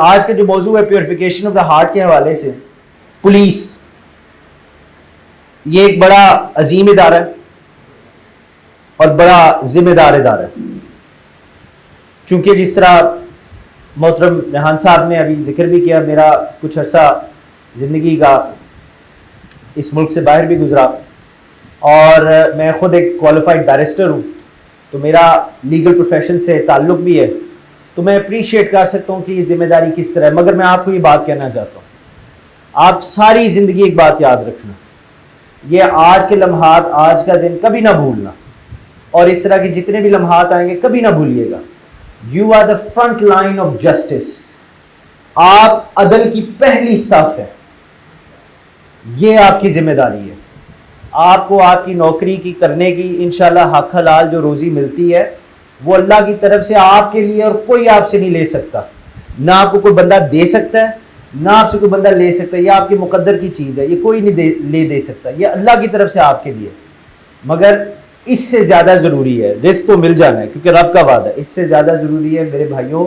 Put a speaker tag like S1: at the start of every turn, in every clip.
S1: آج کا جو موضوع ہے پیوریفیکیشن آف دا ہارٹ کے حوالے سے، پولیس یہ ایک بڑا عظیم ادارہ ہے اور بڑا ذمہ دار ادارہ ہے، چونکہ جس طرح محترم ریحان صاحب نے ابھی ذکر بھی کیا، میرا کچھ عرصہ زندگی کا اس ملک سے باہر بھی گزرا اور میں خود ایک کوالیفائڈ بیرسٹر ہوں، تو میرا لیگل پروفیشن سے تعلق بھی ہے، تو میں اپریشیٹ کر سکتا ہوں کہ یہ ذمہ داری کس طرح ہے۔ مگر میں آپ کو یہ بات کہنا چاہتا ہوں، آپ ساری زندگی ایک بات یاد رکھنا، یہ آج کے لمحات، آج کا دن کبھی نہ بھولنا، اور اس طرح کے جتنے بھی لمحات آئیں گے کبھی نہ بھولیے گا۔ You are the front line of justice, آپ عدل کی پہلی صف ہے، یہ آپ کی ذمہ داری ہے۔ آپ کو آپ کی نوکری کی کرنے کی انشاءاللہ حق حلال جو روزی ملتی ہے وہ اللہ کی طرف سے آپ کے لیے، اور کوئی آپ سے نہیں لے سکتا، نہ آپ کو کوئی بندہ دے سکتا ہے نہ آپ سے کوئی بندہ لے سکتا ہے، یہ آپ کے مقدر کی چیز ہے، یہ کوئی نہیں لے دے سکتا، یہ اللہ کی طرف سے آپ کے لیے۔ مگر اس سے زیادہ ضروری ہے، رزق تو مل جانا ہے کیونکہ رب کا وعدہ ہے، اس سے زیادہ ضروری ہے میرے بھائیوں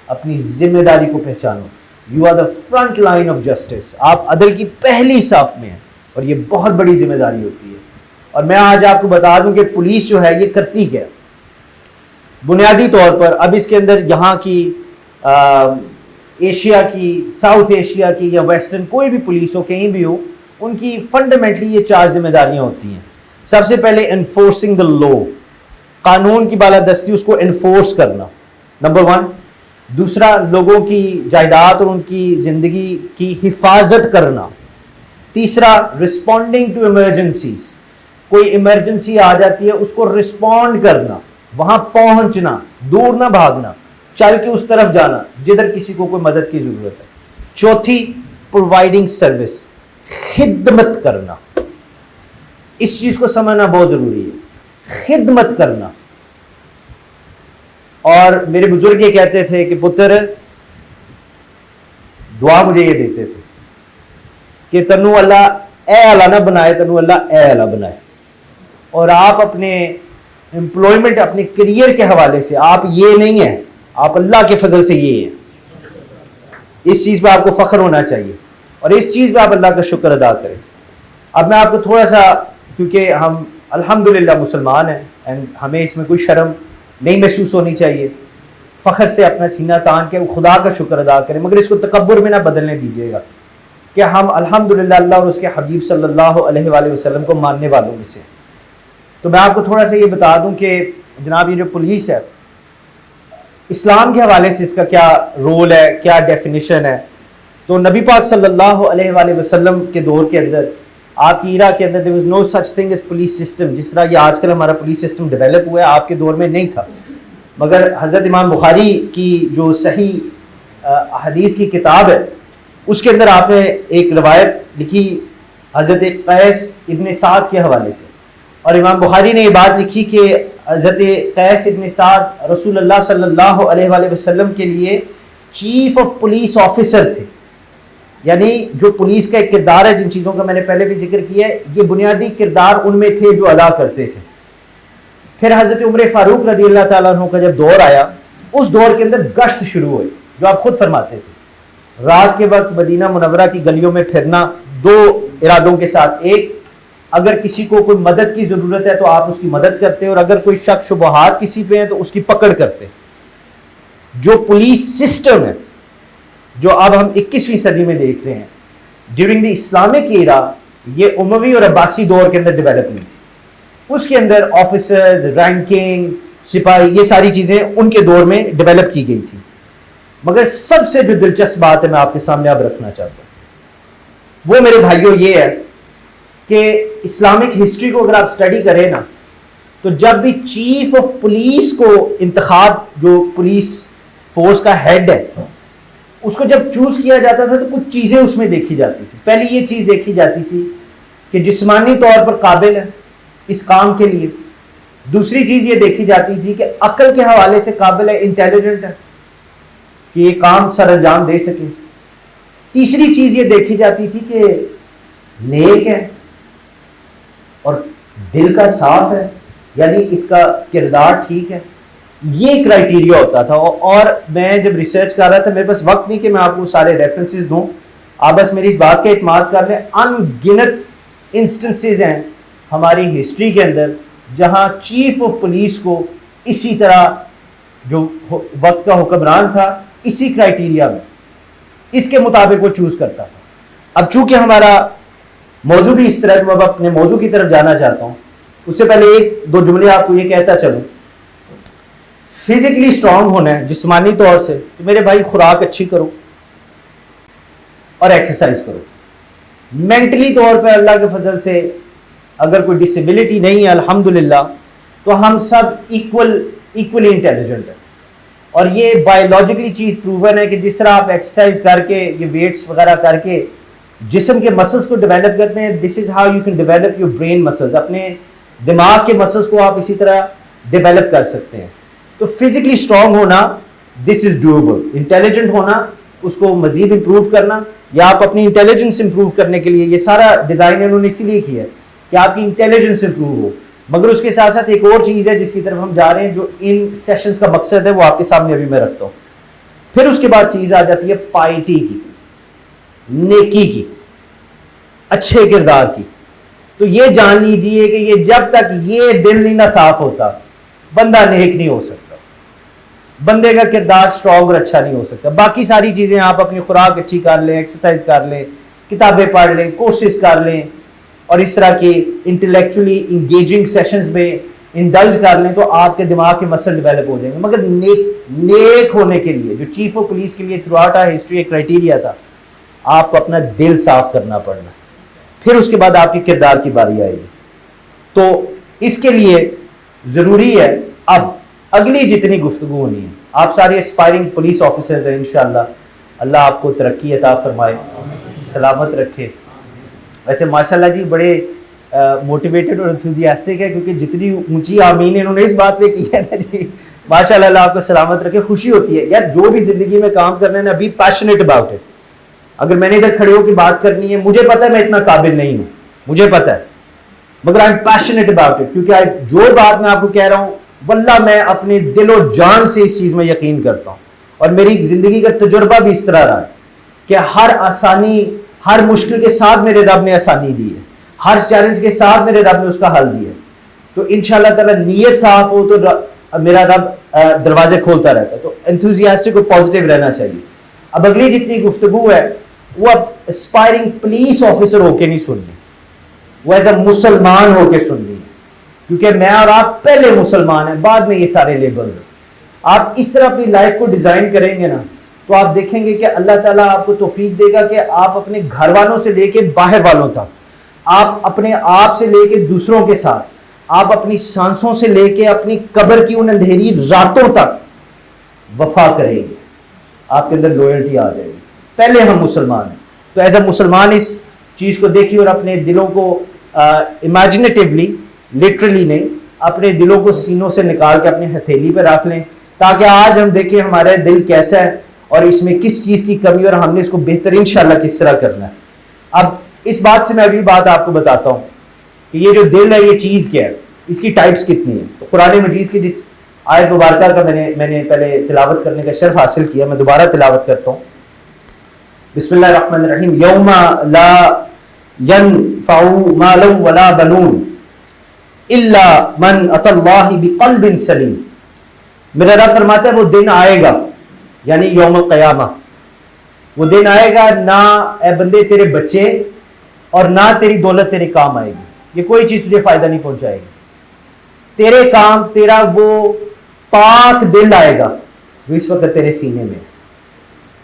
S1: اپنی ذمہ داری کو پہچانو۔ You are the front line of justice, آپ عدل کی پہلی صف میں ہیں، اور یہ بہت بڑی ذمہ داری ہوتی ہے۔ اور میں آج آپ کو بتا دوں کہ پولیس جو ہے یہ کرتی کیا ہے بنیادی طور پر۔ اب اس کے اندر یہاں کی ایشیا کی، ساؤتھ ایشیا کی یا ویسٹرن کوئی بھی پولیس ہو، کہیں بھی ہو، ان کی فنڈامنٹلی یہ 4 ذمہ داریاں ہوتی ہیں۔ سب سے پہلے انفورسنگ دا لا، قانون کی بالادستی اس کو انفورس کرنا، نمبر 1۔ دوسرا، لوگوں کی جائیداد اور ان کی زندگی کی حفاظت کرنا۔ تیسرا، رسپونڈنگ ٹو ایمرجنسیز، کوئی ایمرجنسی آ جاتی ہے اس کو رسپونڈ کرنا، وہاں پہنچنا، دور نہ بھاگنا، چل کے اس طرف جانا جدھر کسی کو کوئی مدد کی ضرورت ہے۔ چوتھی، پرووائڈنگ سروس، خدمت کرنا، اس چیز کو سمجھنا بہت ضروری ہے، خدمت کرنا۔ اور میرے بزرگ یہ کہتے تھے کہ پتر، دعا مجھے یہ دیتے تھے کہ تنو اللہ اے اللہ نہ بنائے، تنو اللہ اے اللہ بنائے۔ اور آپ اپنے امپلائمنٹ، اپنے کریئر کے حوالے سے آپ یہ نہیں ہیں، آپ اللہ کے فضل سے یہ ہیں، اس چیز پہ آپ کو فخر ہونا چاہیے، اور اس چیز پہ آپ اللہ کا شکر ادا کریں۔ اب میں آپ کو تھوڑا سا، کیونکہ ہم الحمدللہ مسلمان ہیں، اینڈ ہمیں اس میں کوئی شرم نہیں محسوس ہونی چاہیے، فخر سے اپنا سینہ تان کے خدا کا شکر ادا کریں، مگر اس کو تکبر میں نہ بدلنے دیجیے گا کہ ہم الحمدللہ اللہ اور اس کے حبیب صلی اللہ علیہ وآلہ وسلم کو ماننے والوں میں سے۔ تو میں آپ کو تھوڑا سا یہ بتا دوں کہ جناب یہ جو پولیس ہے، اسلام کے حوالے سے اس کا کیا رول ہے، کیا ڈیفینیشن ہے۔ تو نبی پاک صلی اللہ علیہ وآلہ وسلم کے دور کے اندر، آپ کی ایرا کے اندر there was no such thing as police system، جس طرح یہ آج کل ہمارا پولیس سسٹم ڈیولپ ہوا ہے، آپ کے دور میں نہیں تھا۔ مگر حضرت امام بخاری کی جو صحیح حدیث کی کتاب ہے، اس کے اندر آپ نے ایک روایت لکھی حضرت قیس ابن سعد کے حوالے سے، اور امام بخاری نے یہ بات لکھی کہ حضرت قیس ابن سعد رسول اللہ صلی اللہ علیہ وآلہ وسلم کے لیے چیف آف پولیس آفیسر تھے، یعنی جو پولیس کا ایک کردار ہے، جن چیزوں کا میں نے پہلے بھی ذکر کیا ہے، یہ بنیادی کردار ان میں تھے جو ادا کرتے تھے۔ پھر حضرت عمر فاروق رضی اللہ تعالیٰ عنہ کا جب دور آیا، اس دور کے اندر گشت شروع ہوئی، جو آپ خود فرماتے تھے، رات کے وقت مدینہ منورہ کی گلیوں میں پھرنا 2 ارادوں کے ساتھ۔ ایک، اگر کسی کو کوئی مدد کی ضرورت ہے تو آپ اس کی مدد کرتے، اور اگر کوئی شک شبہات کسی پہ ہیں تو اس کی پکڑ کرتے۔ جو پولیس سسٹم ہے جو اب ہم 21ویں صدی میں دیکھ رہے ہیں، ڈیورنگ دی اسلامک ایرا، یہ اموی اور عباسی دور کے اندر ڈیولپ ہوئی تھی۔ اس کے اندر آفیسرز، رینکنگ، سپاہی، یہ ساری چیزیں ان کے دور میں ڈیولپ کی گئی تھی۔ مگر سب سے جو دلچسپ بات ہے میں آپ کے سامنے اب رکھنا چاہتا ہوں، وہ میرے بھائیوں یہ ہے کہ اسلامک ہسٹری کو اگر آپ سٹڈی کریں نا، تو جب بھی چیف آف پولیس کو انتخاب، جو پولیس فورس کا ہیڈ ہے، اس کو جب چوز کیا جاتا تھا تو کچھ چیزیں اس میں دیکھی جاتی تھی۔ پہلی یہ چیز دیکھی جاتی تھی کہ جسمانی طور پر قابل ہے اس کام کے لیے۔ دوسری چیز یہ دیکھی جاتی تھی کہ عقل کے حوالے سے قابل ہے، انٹیلیجنٹ ہے کہ یہ کام سر انجام دے سکے۔ تیسری چیز یہ دیکھی جاتی تھی کہ نیک ہے اور دل کا صاف ہے، یعنی اس کا کردار ٹھیک ہے۔ یہ کرائٹیریا ہوتا تھا. اور میں جب ریسرچ کر رہا تھا میرے پاس وقت نہیں کہ میں آپ کو سارے ریفرنسز دوں, آپ بس میری اس بات کا اعتماد کر لیں. ان گنت انسٹنسز ہیں ہماری ہسٹری کے اندر جہاں چیف آف پولیس کو اسی طرح جو وقت کا حکمران تھا اسی کرائٹیریا میں اس کے مطابق وہ چوز کرتا تھا. اب چونکہ ہمارا موضوع بھی اس طرح ہے, میں اپنے موضوع کی طرف جانا چاہتا ہوں. اس سے پہلے ایک دو جملے آپ کو یہ کہتا چلوں. فزیکلی اسٹرانگ ہونا ہے جسمانی طور سے تو میرے بھائی خوراک اچھی کرو اور ایکسرسائز کرو. مینٹلی طور پہ اللہ کے فضل سے اگر کوئی ڈسیبلٹی نہیں ہے الحمدللہ تو ہم سب ایکولی انٹیلیجنٹ ہیں. اور یہ بایولوجیکلی چیز پروون ہے کہ جس طرح آپ ایکسرسائز کر کے یہ ویٹس وغیرہ کر کے جسم کے مسلس کو ڈیولپ کرتے ہیں, this is how you can develop your brain muscles. اپنے دماغ کے مسلس کو آپ اسی طرح ڈیولپ کر سکتے ہیں. تو فزیکلی اسٹرانگ ہونا دس از ڈویبل. انٹیلیجنٹ ہونا اس کو مزید امپروو کرنا یا آپ اپنی انٹیلیجنس امپروو کرنے کے لیے, یہ سارا ڈیزائن انہوں نے اسی لیے کیا ہے کہ آپ کی انٹیلیجنس امپروو ہو. مگر اس کے ساتھ ساتھ ایک اور چیز ہے جس کی طرف ہم جا رہے ہیں جو ان سیشنز کا مقصد ہے وہ آپ کے سامنے ابھی میں رکھتا ہوں. پھر اس کے بعد چیز آ جاتی ہے پائٹی کی, نیکی کی, اچھے کردار کی. تو یہ جان لیجیے کہ یہ جب تک یہ دل نہیں نہ صاف ہوتا بندہ نیک نہیں ہو سکتا, بندے کا کردار اسٹرانگ اور اچھا نہیں ہو سکتا. باقی ساری چیزیں آپ اپنی خوراک اچھی کر لیں, ایکسرسائز کر لیں, کتابیں پڑھ لیں, کورسز کر لیں اور اس طرح کے انٹلیکچولی انگیجنگ سیشنز میں انڈلج کر لیں تو آپ کے دماغ کے مسل ڈیولپ ہو جائیں گے. مگر نیک ہونے کے لیے جو چیف آف پولیس کے لیے تھرو آؤٹ آر ہسٹری ایک کرائٹیریا تھا, آپ کو اپنا دل صاف کرنا پڑنا. پھر اس کے بعد آپ کے کردار کی باری آئے گی. تو اس کے لیے ضروری ہے اب اگلی جتنی گفتگو ہونی ہے, آپ سارے اسپائرنگ پولیس آفیسرز ہیں انشاءاللہ, اللہ آپ کو ترقی عطا فرمائے, سلامت رکھے. ویسے ماشاءاللہ جی بڑے موٹیویٹڈ اور انتھوزیاسٹک ہے کیونکہ جتنی اونچی آمین انہوں نے اس بات پہ کی ہے نا جی, ماشاءاللہ اللہ آپ کو سلامت رکھے. خوشی ہوتی ہے یار جو بھی زندگی میں کام کرنا ہے نا, بی پیشنیٹ اباؤٹ اٹ. اگر میں نے ادھر کھڑے ہو کے بات کرنی ہے, مجھے پتا ہے میں اتنا قابل نہیں ہوں, مجھے پتا ہے, مگر I am passionate about it کیونکہ جو بات میں آپ کو کہہ رہا ہوں واللہ میں اپنے دل و جان سے اس چیز میں یقین کرتا ہوں. اور میری زندگی کا تجربہ بھی اس طرح رہا ہے کہ ہر آسانی, ہر مشکل کے ساتھ میرے رب نے آسانی دی ہے, ہر چیلنج کے ساتھ میرے رب نے اس کا حل دیا ہے. تو انشاءاللہ تعالی نیت صاف ہو تو میرا رب دروازے کھولتا رہتا ہے. تو انتھوزیاسٹک اور پازیٹیو رہنا چاہیے. اب اگلی جتنی گفتگو ہے وہ اب اسپائرنگ پولیس آفیسر ہو کے نہیں سننی, وہ ایز اے مسلمان ہو کے سننی ہے کیونکہ میں اور آپ پہلے مسلمان ہیں, بعد میں یہ سارے لیبلز ہیں. آپ اس طرح اپنی لائف کو ڈیزائن کریں گے نا تو آپ دیکھیں گے کہ اللہ تعالیٰ آپ کو توفیق دے گا کہ آپ اپنے گھر والوں سے لے کے باہر والوں تک, آپ اپنے آپ سے لے کے دوسروں کے ساتھ, آپ اپنی سانسوں سے لے کے اپنی قبر کی ان اندھیری راتوں تک وفا کریں گے. آپ کے اندر لوئلٹی آ جائے گی. پہلے ہم مسلمان ہیں تو ایز اے مسلمان اس چیز کو دیکھیے اور اپنے دلوں کو امیجنیٹیولی, لٹرلی نہیں, اپنے دلوں کو سینوں سے نکال کے اپنی ہتھیلی پہ رکھ لیں تاکہ آج ہم دیکھیں ہمارا دل کیسا ہے اور اس میں کس چیز کی کمی اور ہم نے اس کو بہتر انشاءاللہ کس طرح کرنا ہے. اب اس بات سے میں اگلی بات آپ کو بتاتا ہوں کہ یہ جو دل ہے یہ چیز کیا ہے, اس کی ٹائپس کتنی ہیں. تو قرآن مجید کی جس آیت مبارکہ کا میں نے پہلے تلاوت کرنے کا شرف حاصل کیا, میں دوبارہ تلاوت کرتا ہوں. بسم اللہ الرحمن الرحیم. یوم لا ينفع مال ولا بنون الا من اتى الله بقلب سلیم. میرا رب فرماتا ہے وہ دن آئے گا, یعنی یوم القیامہ, وہ دن آئے گا نہ اے بندے تیرے بچے اور نہ تیری دولت تیرے کام آئے گی. یہ کوئی چیز تجھے فائدہ نہیں پہنچائے گی. تیرے کام تیرا وہ پاک دل آئے گا جو اس وقت تیرے سینے میں.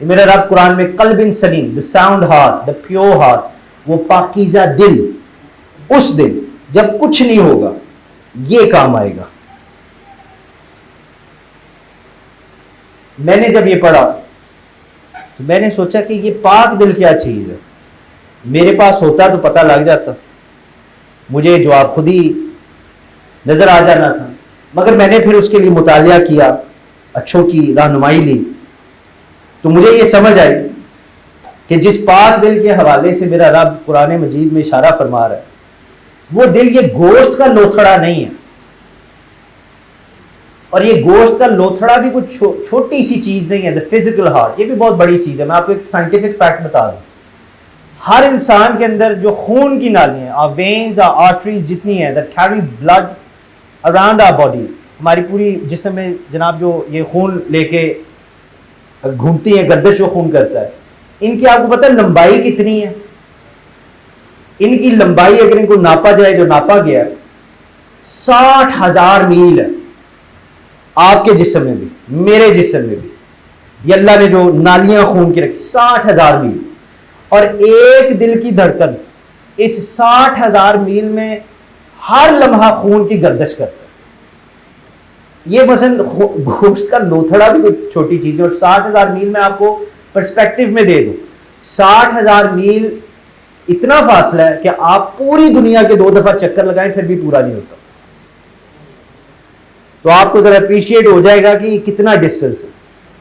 S1: میرا رب قرآن میں قلب سلیم, the sound heart, the pure heart, وہ پاکیزہ دل, اس دن جب کچھ نہیں ہوگا یہ کام آئے گا. میں نے جب یہ پڑھا تو میں نے سوچا کہ یہ پاک دل کیا چیز ہے. میرے پاس ہوتا تو پتہ لگ جاتا, مجھے جواب خود ہی نظر آ جانا تھا. مگر میں نے پھر اس کے لیے مطالعہ کیا, اچھوں کی رہنمائی لی, تو مجھے یہ سمجھ آئی کہ جس پاک دل کے حوالے سے میرا رب قرآن مجید میں اشارہ فرما رہا ہے وہ دل یہ گوشت کا لوتھڑا نہیں ہے. اور یہ گوشت کا لوتھڑا بھی کچھ چھوٹی سی چیز نہیں ہے. دا فزیکل ہارٹ یہ بھی بہت بڑی چیز ہے. میں آپ کو ایک سائنٹیفک فیکٹ بتا دوں. ہر انسان کے اندر جو خون کی نالیاں ہیں, وینز آرٹریز جتنی ہیں that carry blood around our body, ہماری پوری جسم میں جناب جو یہ خون لے کے گھومتی ہیں, گردش جو خون کرتا ہے, ان کی آپ کو پتہ ہے لمبائی کتنی ہے؟ ان کی لمبائی اگر ان کو ناپا جائے, جو ناپا گیا 60,000 میل ہے. آپ کے جسم میں بھی میرے جسم میں بھی یہ اللہ نے جو نالیاں خون کی رکھی 60,000 میل. اور ایک دل کی دھڑکن اس 60,000 میل میں ہر لمحہ خون کی گردش کرتا ہے. یہ مثلا گوشت کا لوتھڑا بھی کوئی چھوٹی چیز ہے. اور 60,000 میل میں آپ کو پرسپیکٹو میں دے دوں, 60,000 میل اتنا فاصلہ ہے کہ آپ پوری دنیا کے 2 دفعہ چکر لگائیں پھر بھی پورا نہیں ہوتا. تو آپ کو ذرا اپریشیٹ ہو جائے گا کہ یہ کتنا ڈسٹنس ہے.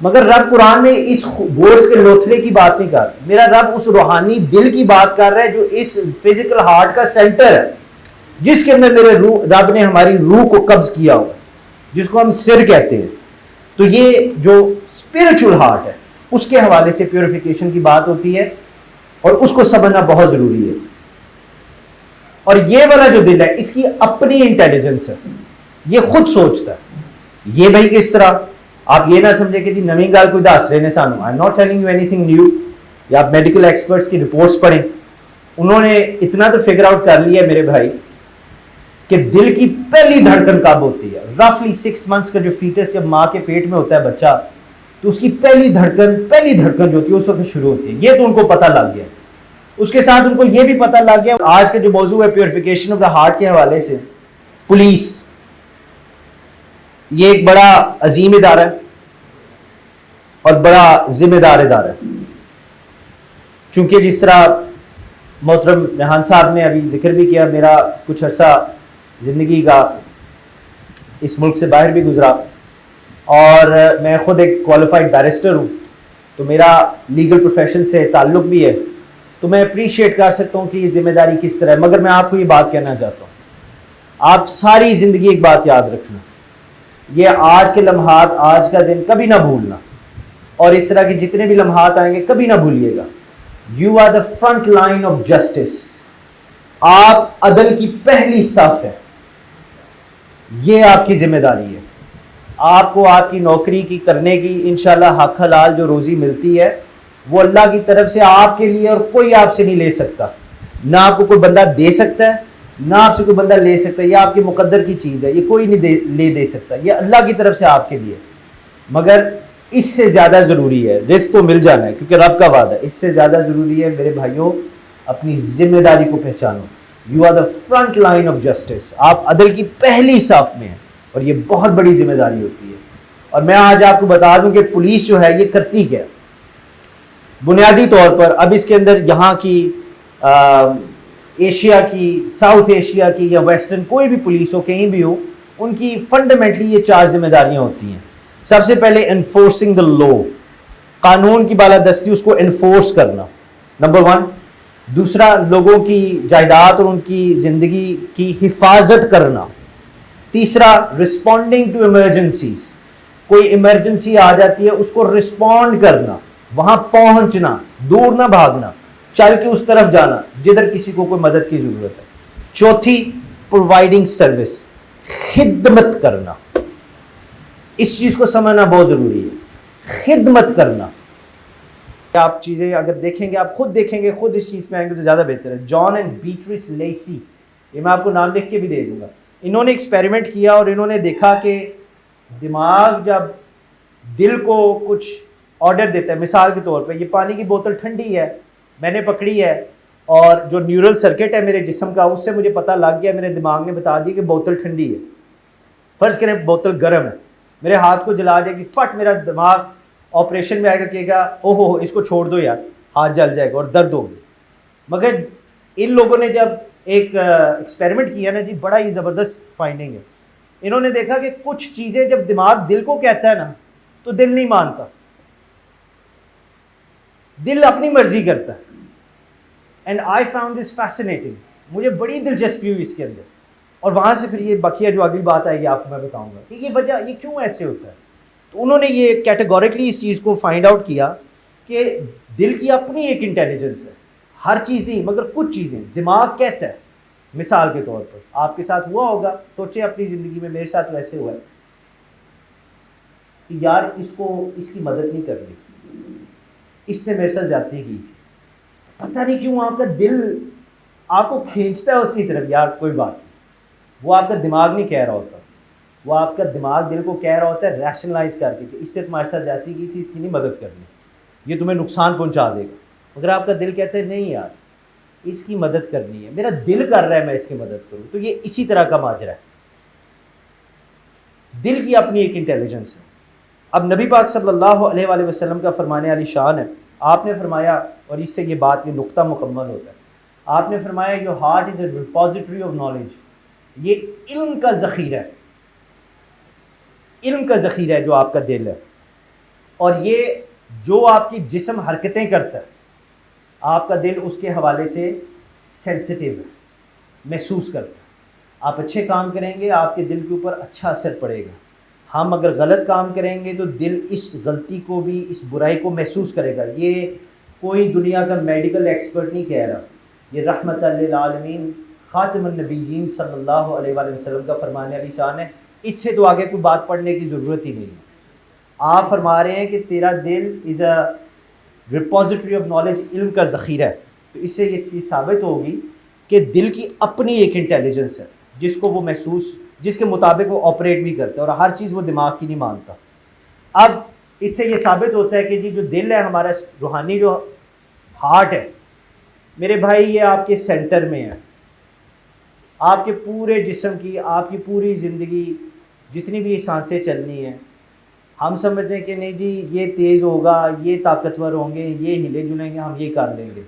S1: مگر رب قرآن میں اس گوشت کے لوتھڑے کی بات نہیں کر رہا. میرا رب اس روحانی دل کی بات کر رہا ہے جو اس فزیکل ہارٹ کا سینٹر ہے, جس کے اندر میرے رب نے ہماری روح کو قبض کیا ہوا, جس کو ہم سر کہتے ہیں. تو یہ جو اسپرچل ہارٹ ہے اس کے حوالے سے پیوریفیکیشن کی بات ہوتی ہے, اور اس کو سمجھنا بہت ضروری ہے. اور یہ والا جو دل ہے اس کی اپنی انٹیلیجنس ہے, یہ خود سوچتا ہے. یہ بھائی کس طرح, آپ یہ نہ سمجھے کہ جی نویں گال کوئی دس رہے نے سانو. I am not telling you any thing new. یا آپ میڈیکل ایکسپرٹس کی رپورٹس پڑھیں, انہوں نے اتنا تو فگر آؤٹ کر لیا ہے میرے بھائی کہ دل کی پہلی دھڑکن کب ہوتی ہے. رفلی 6 months کا جو فیٹس جب ماں کے پیٹ میں ہوتا ہے بچہ, تو اس کی پہلی دھڑکن جو ہوتی ہے اس وقت شروع ہوتی ہے. یہ تو ان کو پتہ لگ گیا. اس کے ساتھ ان کو یہ بھی پتہ لگ گیا. آج کا جو موضوع ہے پیوریفیکیشن آف دا ہارٹ کے حوالے سے, پولیس یہ ایک بڑا عظیم ادارہ ہے اور بڑا ذمہ دار ادارہ ہے. چونکہ جس طرح محترم ریحان صاحب نے ابھی ذکر بھی کیا, میرا کچھ عرصہ زندگی کا اس ملک سے باہر بھی گزرا, اور میں خود ایک کوالیفائڈ بیرسٹر ہوں, تو میرا لیگل پروفیشن سے تعلق بھی ہے. تو میں اپریشیٹ کر سکتا ہوں کہ یہ ذمہ داری کس طرح ہے. مگر میں آپ کو یہ بات کہنا چاہتا ہوں, آپ ساری زندگی ایک بات یاد رکھنا, یہ آج کے لمحات, آج کا دن کبھی نہ بھولنا, اور اس طرح کے جتنے بھی لمحات آئیں گے کبھی نہ بھولیے گا. You are the front line of justice. آپ عدل کی پہلی صف ہے. یہ آپ کی ذمہ داری ہے. آپ کو آپ کی نوکری کی کرنے کی انشاءاللہ حق حلال جو روزی ملتی ہے وہ اللہ کی طرف سے آپ کے لیے, اور کوئی آپ سے نہیں لے سکتا. نہ آپ کو کوئی بندہ دے سکتا ہے, نہ آپ سے کوئی بندہ لے سکتا ہے. یہ آپ کے مقدر کی چیز ہے, یہ کوئی نہیں لے دے سکتا. یہ اللہ کی طرف سے آپ کے لیے. مگر اس سے زیادہ ضروری ہے, رزق تو مل جانا ہے کیونکہ رب کا وعدہ ہے. اس سے زیادہ ضروری ہے میرے بھائیوں, اپنی ذمہ داری کو پہچانو. You are the front line of justice. آپ عدل کی پہلی صف میں ہیں, اور یہ بہت بڑی ذمہ داری ہوتی ہے. اور میں آج آپ کو بتا دوں کہ پولیس جو ہے یہ کرتی کیا بنیادی طور پر. اب اس کے اندر یہاں کی ایشیا کی, ساؤتھ ایشیا کی یا ویسٹرن کوئی بھی پولیس ہو, کہیں بھی ہو, ان کی فنڈامنٹلی یہ 4 ذمہ داریاں ہوتی ہیں. سب سے پہلے انفورسنگ دا لا, قانون کی بالادستی اس کو انفورس کرنا, نمبر 1. دوسرا, لوگوں کی جائیداد اور ان کی زندگی کی حفاظت کرنا. تیسرا, رسپونڈنگ ٹو ایمرجنسیز. کوئی ایمرجنسی آ جاتی ہے اس کو رسپونڈ کرنا, وہاں پہنچنا, دور نہ بھاگنا, چل کے اس طرف جانا جدھر کسی کو کوئی مدد کی ضرورت ہے. چوتھی, پرووائڈنگ سروس, خدمت کرنا. اس چیز کو سمجھنا بہت ضروری ہے, خدمت کرنا. آپ چیزیں اگر دیکھیں گے, آپ خود دیکھیں گے, خود اس چیز پہ آئیں گے تو زیادہ بہتر ہے. جان اینڈ بیٹریس لیسی, یہ میں آپ کو نام لکھ کے بھی دے دوں گا. انہوں نے ایکسپیریمنٹ کیا اور انہوں نے دیکھا کہ دماغ جب دل کو کچھ آرڈر دیتا ہے, مثال کے طور پہ یہ پانی کی بوتل ٹھنڈی ہے, میں نے پکڑی ہے, اور جو نیورل سرکٹ ہے میرے جسم کا اس سے مجھے پتہ لگ گیا, میرے دماغ نے بتا دیا کہ بوتل ٹھنڈی ہے. فرض کریں بوتل گرم ہے, میرے ہاتھ کو جلا جائے گی, فٹ میرا دماغ آپریشن میں آئے گا, کہے گا او ہو اس کو چھوڑ دو یار, ہاتھ جل جائے گا اور درد ہوگی. مگر ان لوگوں نے جب ایک ایکسپیریمنٹ کیا نا جی, بڑا ہی زبردست فائنڈنگ ہے. انہوں نے دیکھا کہ کچھ چیزیں جب دماغ دل کو کہتا ہے نا تو دل نہیں مانتا, دل اپنی مرضی کرتا ہے. And I found this fascinating, مجھے بڑی دلچسپی ہوئی اس کے اندر اور وہاں سے پھر یہ بقیہ جو اگلی بات آئے گی آپ کو میں بتاؤں گا کہ یہ وجہ یہ کیوں ایسے ہوتا ہے. تو انہوں نے یہ کیٹیگوریکلی اس چیز کو فائنڈ آؤٹ کیا کہ دل کی اپنی ایک انٹیلیجنس ہے، ہر چیز نہیں مگر کچھ چیزیں دماغ کہتا ہے. مثال کے طور پر آپ کے ساتھ ہوا ہوگا، سوچیں اپنی زندگی میں، میرے ساتھ ویسے ہوا ہے کہ یار اس کو اس کی مدد نہیں کرنی، اس نے میرے ساتھ زیادتی کی تھی، پتہ نہیں کیوں آپ کا دل آپ کو کھینچتا ہے اس کی طرف، یار کوئی بات نہیں. وہ آپ کا دماغ نہیں کہہ رہا ہوتا، وہ آپ کا دماغ دل کو کہہ رہا ہوتا ہے ریشنلائز کر کے کہ اس سے تمہارے ساتھ زیادتی کی تھی، اس کی نہیں مدد کرنی، یہ تمہیں نقصان پہنچا دے گا. اگر آپ کا دل کہتا ہے نہیں یار اس کی مدد کرنی ہے، میرا دل کر رہا ہے میں اس کی مدد کروں، تو یہ اسی طرح کا ماجرا ہے. دل کی اپنی ایک انٹیلیجنس ہے. اب نبی پاک صلی اللہ علیہ وآلہ وسلم کا فرمانے والی شان ہے. آپ نے فرمایا، اور اس سے یہ بات یہ نقطہ مکمل ہوتا ہے، آپ نے فرمایا your heart is a repository of knowledge. یہ علم کا ذخیرہ ہے، علم کا ذخیرہ ہے جو آپ کا دل ہے. اور یہ جو آپ کی جسم حرکتیں کرتا ہے، آپ کا دل اس کے حوالے سے سینسٹیو ہے، محسوس کرتا ہے. آپ اچھے کام کریں گے آپ کے دل کے اوپر اچھا اثر پڑے گا. ہم اگر غلط کام کریں گے تو دل اس غلطی کو بھی، اس برائی کو محسوس کرے گا. یہ کوئی دنیا کا میڈیکل ایکسپرٹ نہیں کہہ رہا، یہ رحمت للعالمین خاتم النبیین صلی اللہ علیہ وآلہ وسلم کا فرمانے والی شان ہے. اس سے تو آگے کوئی بات پڑھنے کی ضرورت ہی نہیں ہے. آپ فرما رہے ہیں کہ تیرا دل از اے ریپوزیٹری آف نالج، علم کا ذخیرہ ہے. تو اس سے یہ چیز ثابت ہوگی کہ دل کی اپنی ایک انٹیلیجنس ہے جس کو وہ محسوس، جس کے مطابق وہ آپریٹ بھی کرتا ہے، اور ہر چیز وہ دماغ کی نہیں مانتا. اب اس سے یہ ثابت ہوتا ہے کہ جی جو دل ہے ہمارا روحانی، جو ہارٹ ہے میرے بھائی، یہ آپ کے سینٹر میں ہے. آپ کے پورے جسم کی، آپ کی پوری زندگی جتنی بھی سانسیں چلنی ہیں، ہم سمجھتے ہیں کہ نہیں جی یہ تیز ہوگا، یہ طاقتور ہوں گے، یہ ہلے جلیں گے، ہم یہ کر لیں گے.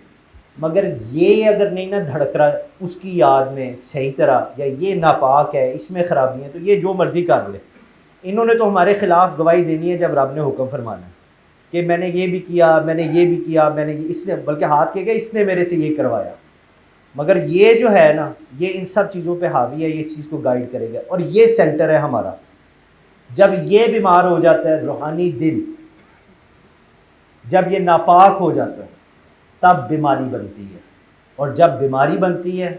S1: مگر یہ اگر نہیں نہ دھڑک رہا اس کی یاد میں صحیح طرح، یا یہ ناپاک ہے، اس میں خرابی ہیں، تو یہ جو مرضی کر لے. انہوں نے تو ہمارے خلاف گواہی دینی ہے جب رب نے حکم فرمانا ہے کہ میں نے یہ بھی کیا، میں نے یہ بھی کیا، میں نے اس نے، بلکہ ہاتھ کہے گا اس نے میرے سے یہ کروایا. مگر یہ جو ہے نا، یہ ان سب چیزوں پہ حاوی ہے، یہ اس چیز کو گائیڈ کرے گا. اور یہ سینٹر ہے ہمارا. جب یہ بیمار ہو جاتا ہے روحانی دل، جب یہ ناپاک ہو جاتا ہے تب بیماری بنتی ہے. اور جب بیماری بنتی ہے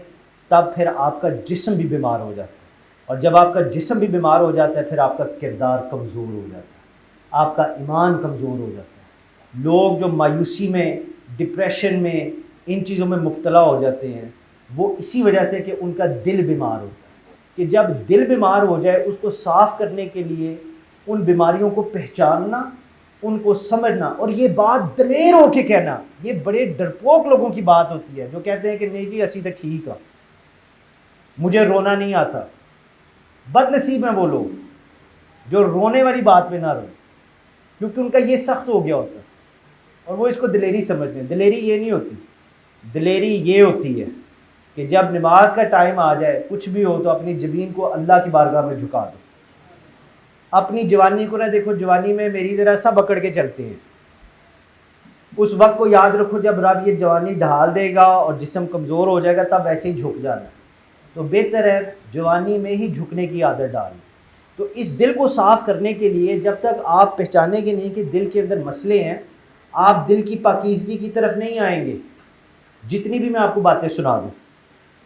S1: تب پھر آپ کا جسم بھی بیمار ہو جاتا ہے. اور جب آپ کا جسم بھی بیمار ہو جاتا ہے پھر آپ کا کردار کمزور ہو جاتا ہے، آپ کا ایمان کمزور ہو جاتا ہے. لوگ جو مایوسی میں، ڈپریشن میں، ان چیزوں میں مبتلا ہو جاتے ہیں، وہ اسی وجہ سے کہ ان کا دل بیمار ہوتا ہے. کہ جب دل بیمار ہو جائے اس کو صاف کرنے کے لیے ان بیماریوں کو پہچاننا، ان کو سمجھنا، اور یہ بات دلیر ہو کے کہنا. یہ بڑے ڈرپوک لوگوں کی بات ہوتی ہے جو کہتے ہیں کہ نہیں جی اسی تو ٹھیک ہے، مجھے رونا نہیں آتا. بد نصیب ہیں وہ لوگ جو رونے والی بات پہ نہ روئیں، کیونکہ ان کا یہ سخت ہو گیا ہوتا ہے اور وہ اس کو دلیری سمجھتے ہیں. دلیری یہ نہیں ہوتی، دلیری یہ ہوتی ہے کہ جب نماز کا ٹائم آ جائے، کچھ بھی ہو تو اپنی جبین کو اللہ کی بارگاہ میں جھکا دو. اپنی جوانی کو نہ دیکھو، جوانی میں میری طرح سب اکڑ کے چلتے ہیں. اس وقت کو یاد رکھو جب رب یہ جوانی ڈھال دے گا اور جسم کمزور ہو جائے گا تب ویسے ہی جھک جانا. تو بہتر ہے جوانی میں ہی جھکنے کی عادت ڈالیں. تو اس دل کو صاف کرنے کے لیے جب تک آپ پہچانیں گے نہیں کہ دل کے اندر مسئلے ہیں، آپ دل کی پاکیزگی کی طرف نہیں آئیں گے. جتنی بھی میں آپ کو باتیں سنا دوں،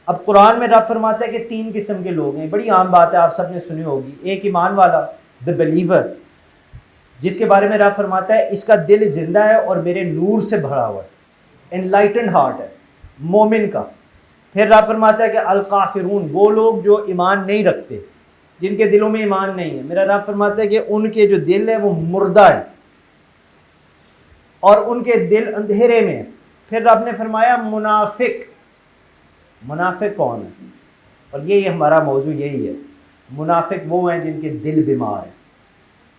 S1: اب قرآن میں رب فرماتا ہے کہ 3 قسم کے لوگ ہیں. بڑی عام بات ہے، آپ سب نے سنی ہوگی. ایک ایمان والا، دا بلیور، جس کے بارے میں رب فرماتا ہے اس کا دل زندہ ہے اور میرے نور سے بھرا ہوا ہے، انلائٹنڈ ہارٹ ہے، مومن کا. پھر رب فرماتا ہے کہ الکافرون، وہ لوگ جو ایمان نہیں رکھتے، جن کے دلوں میں ایمان نہیں ہے. میرا رب فرماتا ہے کہ ان کے جو دل ہے وہ مردہ ہے اور ان کے دل اندھیرے میں. پھر رب نے فرمایا منافق. منافق کون ہے؟ اور یہ ہمارا موضوع یہی ہے. منافق وہ ہیں جن کے دل بیمار ہیں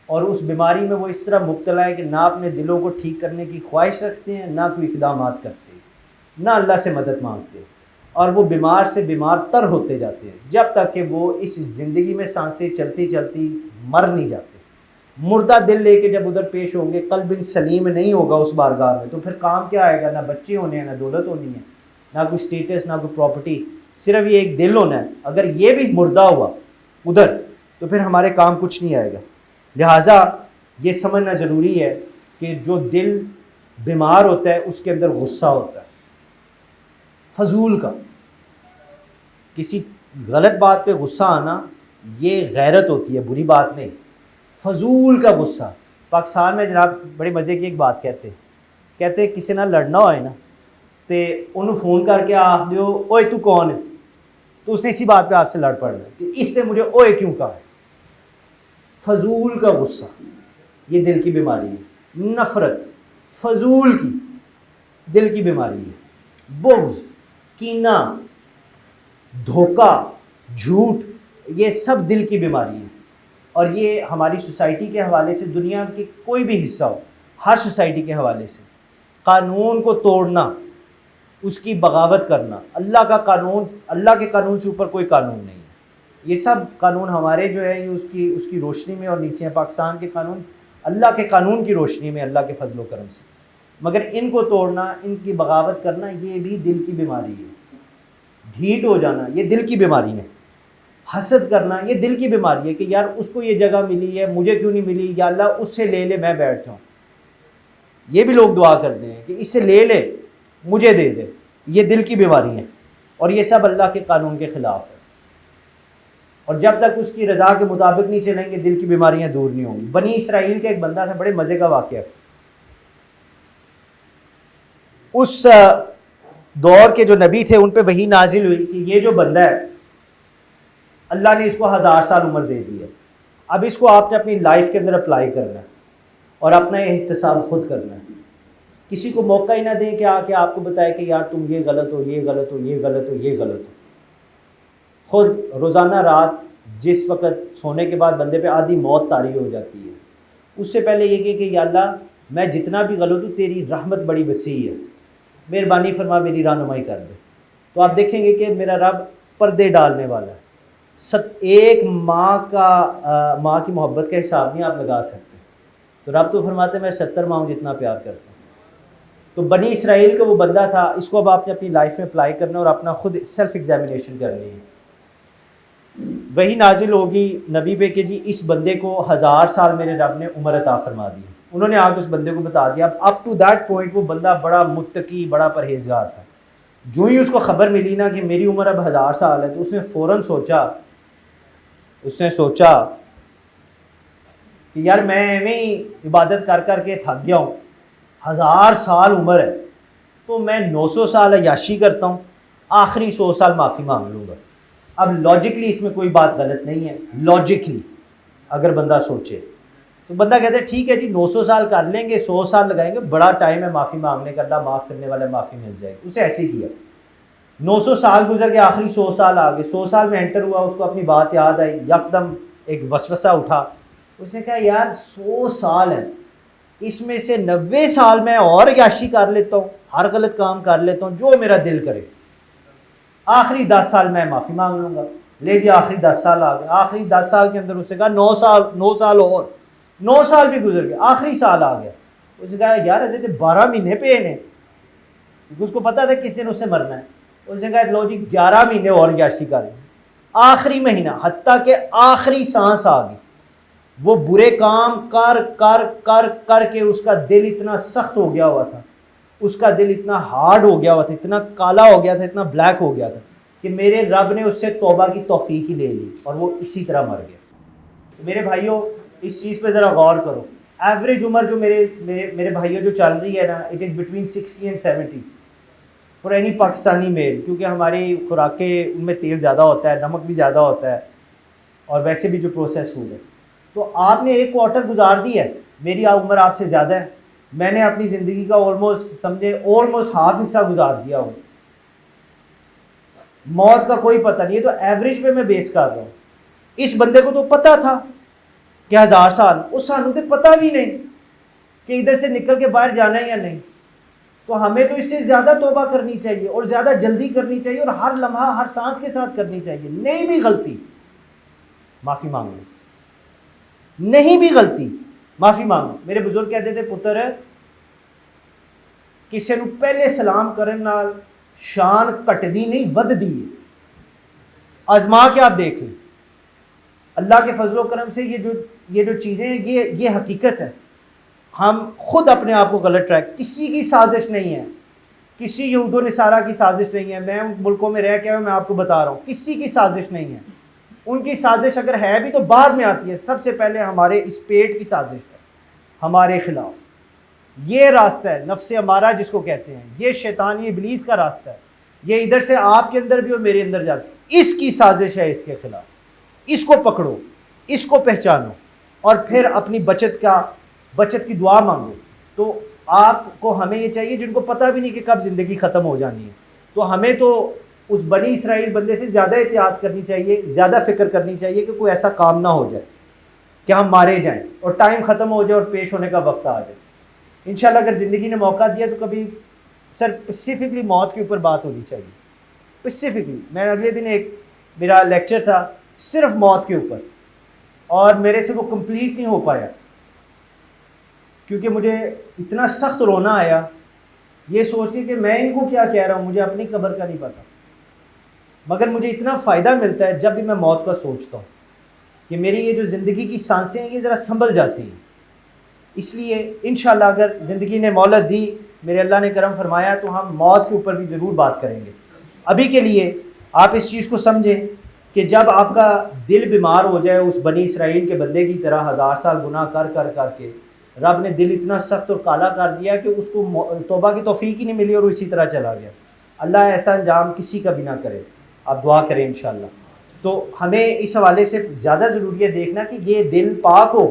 S1: اور اس بیماری میں وہ اس طرح مبتلا ہے کہ نہ اپنے دلوں کو ٹھیک کرنے کی خواہش رکھتے ہیں، نہ کوئی اقدامات کرتے ہیں، نہ اللہ سے مدد مانگتے ہیں، اور وہ بیمار سے بیمار تر ہوتے جاتے ہیں جب تک کہ وہ اس زندگی میں سانسیں چلتی چلتی مر نہیں جاتے. مردہ دل لے کے جب ادھر پیش ہوں گے، قلب سلیم نہیں ہوگا اس بارگاہ میں، تو پھر کام کیا آئے گا؟ نہ بچے ہونے ہیں، نہ دولت ہونی ہے، نہ کوئی سٹیٹس، نہ کوئی پراپرٹی. صرف یہ ایک دل ہونا ہے. اگر یہ بھی مردہ ہوا ادھر تو پھر ہمارے کام کچھ نہیں آئے گا. لہٰذا یہ سمجھنا ضروری ہے کہ جو دل بیمار ہوتا ہے اس کے اندر غصہ ہوتا ہے فضول کا. کسی غلط بات پہ غصہ آنا یہ غیرت ہوتی ہے، بری بات نہیں. فضول کا غصہ. پاکستان میں جناب بڑے مزے کی ایک بات کہتے کسی نہ لڑنا ہوئے نا تے انہوں فون کر کے آخ دیو اوئے تو کون ہے، تو اس نے اسی بات پہ آپ سے لڑ پڑنا کہ اس نے مجھے اوئے کیوں کہا ہے. فضول کا غصہ یہ دل کی بیماری ہے. نفرت فضول کی دل کی بیماری ہے. بغض، کینہ، دھوکہ، جھوٹ، یہ سب دل کی بیماری ہے. اور یہ ہماری سوسائٹی کے حوالے سے، دنیا کی کوئی بھی حصہ ہو، ہر سوسائٹی کے حوالے سے قانون کو توڑنا، اس کی بغاوت کرنا. اللہ کا قانون، اللہ کے قانون سے اوپر کوئی قانون نہیں ہے. یہ سب قانون ہمارے جو ہے یہ اس کی روشنی میں اور نیچے ہیں. پاکستان کے قانون اللہ کے قانون کی روشنی میں، اللہ کے فضل و کرم سے. مگر ان کو توڑنا، ان کی بغاوت کرنا، یہ بھی دل کی بیماری ہے. ڈھیٹ ہو جانا یہ دل کی بیماری ہے. حسد کرنا یہ دل کی بیماری ہے کہ یار اس کو یہ جگہ ملی ہے مجھے کیوں نہیں ملی، یا اللہ اس سے لے لے میں بیٹھ جاؤں. یہ بھی لوگ دعا کرتے ہیں کہ اس سے لے لے مجھے دے دے. یہ دل کی بیماری ہے اور یہ سب اللہ کے قانون کے خلاف ہے. اور جب تک اس کی رضا کے مطابق نہیں چلیں گے دل کی بیماریاں دور نہیں ہوں گی. بنی اسرائیل کا ایک بندہ تھا، بڑے مزے کا واقعہ. اس دور کے جو نبی تھے ان پہ وحی نازل ہوئی کہ یہ جو بندہ ہے اللہ نے اس کو 1000 سال عمر دے دی ہے. اب اس کو آپ نے اپنی لائف کے اندر اپلائی کرنا ہے اور اپنا احتساب خود کرنا ہے. کسی کو موقع ہی نہ دیں کہ آ کے آپ کو بتائے کہ یار تم یہ غلط ہو، یہ غلط ہو، یہ غلط ہو، یہ غلط ہو. خود روزانہ رات جس وقت سونے کے بعد بندے پہ آدھی موت طاری ہو جاتی ہے، اس سے پہلے یہ کہ یا اللہ میں جتنا بھی غلط ہوں تیری رحمت بڑی وسیع ہے، مہربانی فرما میری رہنمائی کر دے. تو آپ دیکھیں گے کہ میرا رب پردے ڈالنے والا ہے. ایک ماں کی محبت کا حساب نہیں آپ لگا سکتے. تو رب تو فرماتے ہیں میں 70 ماں جتنا پیار کرتا ہوں. تو بنی اسرائیل کا وہ بندہ تھا. اس کو اب آپ نے اپنی لائف میں اپلائی کرنا اور اپنا خود سیلف ایگزامینیشن کرنی ہے. وہی نازل ہوگی نبی پہ کہ جی اس بندے کو 1000 سال میرے رب نے عمر عطا فرما دی. انہوں نے آگے اس بندے کو بتا دیا. اب اپ ٹو دیٹ پوائنٹ وہ بندہ بڑا متقی، بڑا پرہیزگار تھا. جو ہی اس کو خبر ملی نا کہ میری عمر اب 1000 سال ہے تو اس نے فوراً سوچا کہ یار میں ایویں ہی عبادت کر کر کے تھک گیا ہوں، 1000 سال عمر ہے تو میں 900 سال عیاشی کرتا ہوں، آخری 100 سال معافی مانگ لوں گا. اب لاجکلی اس میں کوئی بات غلط نہیں ہے. لاجکلی اگر بندہ سوچے تو بندہ کہتا ہے ٹھیک ہے جی 900 سال کر لیں گے، 100 سال لگائیں گے، بڑا ٹائم ہے معافی مانگنے کا، اللہ معاف کرنے والا معافی مل جائے گی. اسے ایسے ہی کیا. 900 سال گزر کے آخری 100 سال آ گئے. 100 سال میں انٹر ہوا، اس کو اپنی بات یاد آئی، یکدم ایک وسوسہ اٹھا. اس نے کہا یار 100 سال ہے، اس میں سے 90 سال میں اور عیاشی کر لیتا ہوں، ہر غلط کام کر لیتا ہوں جو میرا دل کرے، آخری 10 سال میں معافی مانگ لوں گا. لے جی آخری 10 سال آ گئے. آخری 10 سال کے اندر اس نے کہا 9 سال اور 9 سال بھی گزر گئے، آخری سال آ گیا. اس نے کہا یار ایسے تو 12 مہینے پہ ہیں، کیونکہ اس کو پتا تھا کس دن اس سے مرنا ہے. اس نے کہا لو جی 11 مہینے اور عیاشی کر لیں. آخری مہینہ حتیٰ کہ آخری سانس آ گئی. وہ برے کام کر کر کر کر کے اس کا دل اتنا سخت ہو گیا ہوا تھا، اس کا دل اتنا ہارڈ ہو گیا ہوا تھا، اتنا کالا ہو گیا تھا، اتنا بلیک ہو گیا تھا کہ میرے رب نے اس سے توبہ کی توفیق ہی لے لی اور وہ اسی طرح مر گیا. میرے بھائیوں اس چیز پہ ذرا غور کرو. ایوریج عمر جو میرے بھائیوں جو چل رہی ہے نا، it is between 60 and 70 for any Pakistani male, کیونکہ ہماری خوراکیں ان میں تیل زیادہ ہوتا ہے، نمک بھی زیادہ ہوتا ہے، اور ویسے بھی جو پروسیس فوڈ ہے. تو آپ نے 1 کوارٹر گزار دی ہے. میری عمر آپ سے زیادہ ہے، میں نے اپنی زندگی کا آلموسٹ ہاف حصہ گزار دیا ہوں. موت کا کوئی پتہ نہیں ہے. تو ایوریج پہ میں بیس کر رہا ہوں. اس بندے کو تو پتہ تھا کہ 1000 سال، اس سانوں تو پتہ بھی نہیں کہ ادھر سے نکل کے باہر جانا ہے یا نہیں. تو ہمیں تو اس سے زیادہ توبہ کرنی چاہیے اور زیادہ جلدی کرنی چاہیے اور ہر لمحہ ہر سانس کے ساتھ کرنی چاہیے. نہیں بھی غلطی معافی مانگ لو، نہیں بھی غلطی معافی مانگو. میرے بزرگ کہتے تھے پتر کسی نو پہلے سلام کرن نال شان کٹدی نہیں وددی ہے. آزما کے آپ دیکھ لیں. اللہ کے فضل و کرم سے یہ جو چیزیں ہیں یہ حقیقت ہے. ہم خود اپنے آپ کو غلط ٹریک، کسی کی سازش نہیں ہے، کسی یہود و نصارہ کی سازش نہیں ہے. میں ان ملکوں میں رہ کے میں آپ کو بتا رہا ہوں کسی کی سازش نہیں ہے. ان کی سازش اگر ہے بھی تو بعد میں آتی ہے. سب سے پہلے ہمارے اس پیٹ کی سازش ہے ہمارے خلاف. یہ راستہ ہے نفس امارہ جس کو کہتے ہیں، یہ شیطان، یہ ابلیس کا راستہ ہے. یہ ادھر سے آپ کے اندر بھی اور میرے اندر جاتا ہے. اس کی سازش ہے اس کے خلاف. اس کو پکڑو، اس کو پہچانو، اور پھر اپنی بچت کی دعا مانگو. تو آپ کو ہمیں یہ چاہیے جن کو پتہ بھی نہیں کہ کب زندگی ختم ہو جانی ہے، تو ہمیں تو اس بنی اسرائیل بندے سے زیادہ احتیاط کرنی چاہیے، زیادہ فکر کرنی چاہیے کہ کوئی ایسا کام نہ ہو جائے کہ ہم مارے جائیں اور ٹائم ختم ہو جائے اور پیش ہونے کا وقت آ جائے. انشاءاللہ اگر زندگی نے موقع دیا تو کبھی سر اسپیسیفکلی موت کے اوپر بات ہونی چاہیے. اسپیسیفکلی میں اگلے دن میرا لیکچر تھا صرف موت کے اوپر، اور میرے سے وہ کمپلیٹ نہیں ہو پایا کیونکہ مجھے اتنا سخت رونا آیا یہ سوچ کے کہ میں ان کو کیا کہہ رہا ہوں، مجھے اپنی قبر کا نہیں پتہ، مگر مجھے اتنا فائدہ ملتا ہے جب بھی میں موت کا سوچتا ہوں کہ میری یہ جو زندگی کی سانسیں ہیں یہ ذرا سنبھل جاتی ہیں. اس لیے انشاءاللہ اگر زندگی نے مہلت دی، میرے اللہ نے کرم فرمایا، تو ہم موت کے اوپر بھی ضرور بات کریں گے. ابھی کے لیے آپ اس چیز کو سمجھیں کہ جب آپ کا دل بیمار ہو جائے اس بنی اسرائیل کے بندے کی طرح 1000 سال گناہ کر کے رب نے دل اتنا سخت اور کالا کر دیا کہ اس کو توبہ کی توفیق ہی نہیں ملی اور اسی طرح چلا گیا. اللہ ایسا انجام کسی کا بھی نہ کرے. آپ دعا کریں انشاءاللہ. تو ہمیں اس حوالے سے زیادہ ضروری ہے دیکھنا کہ یہ دل پاک ہو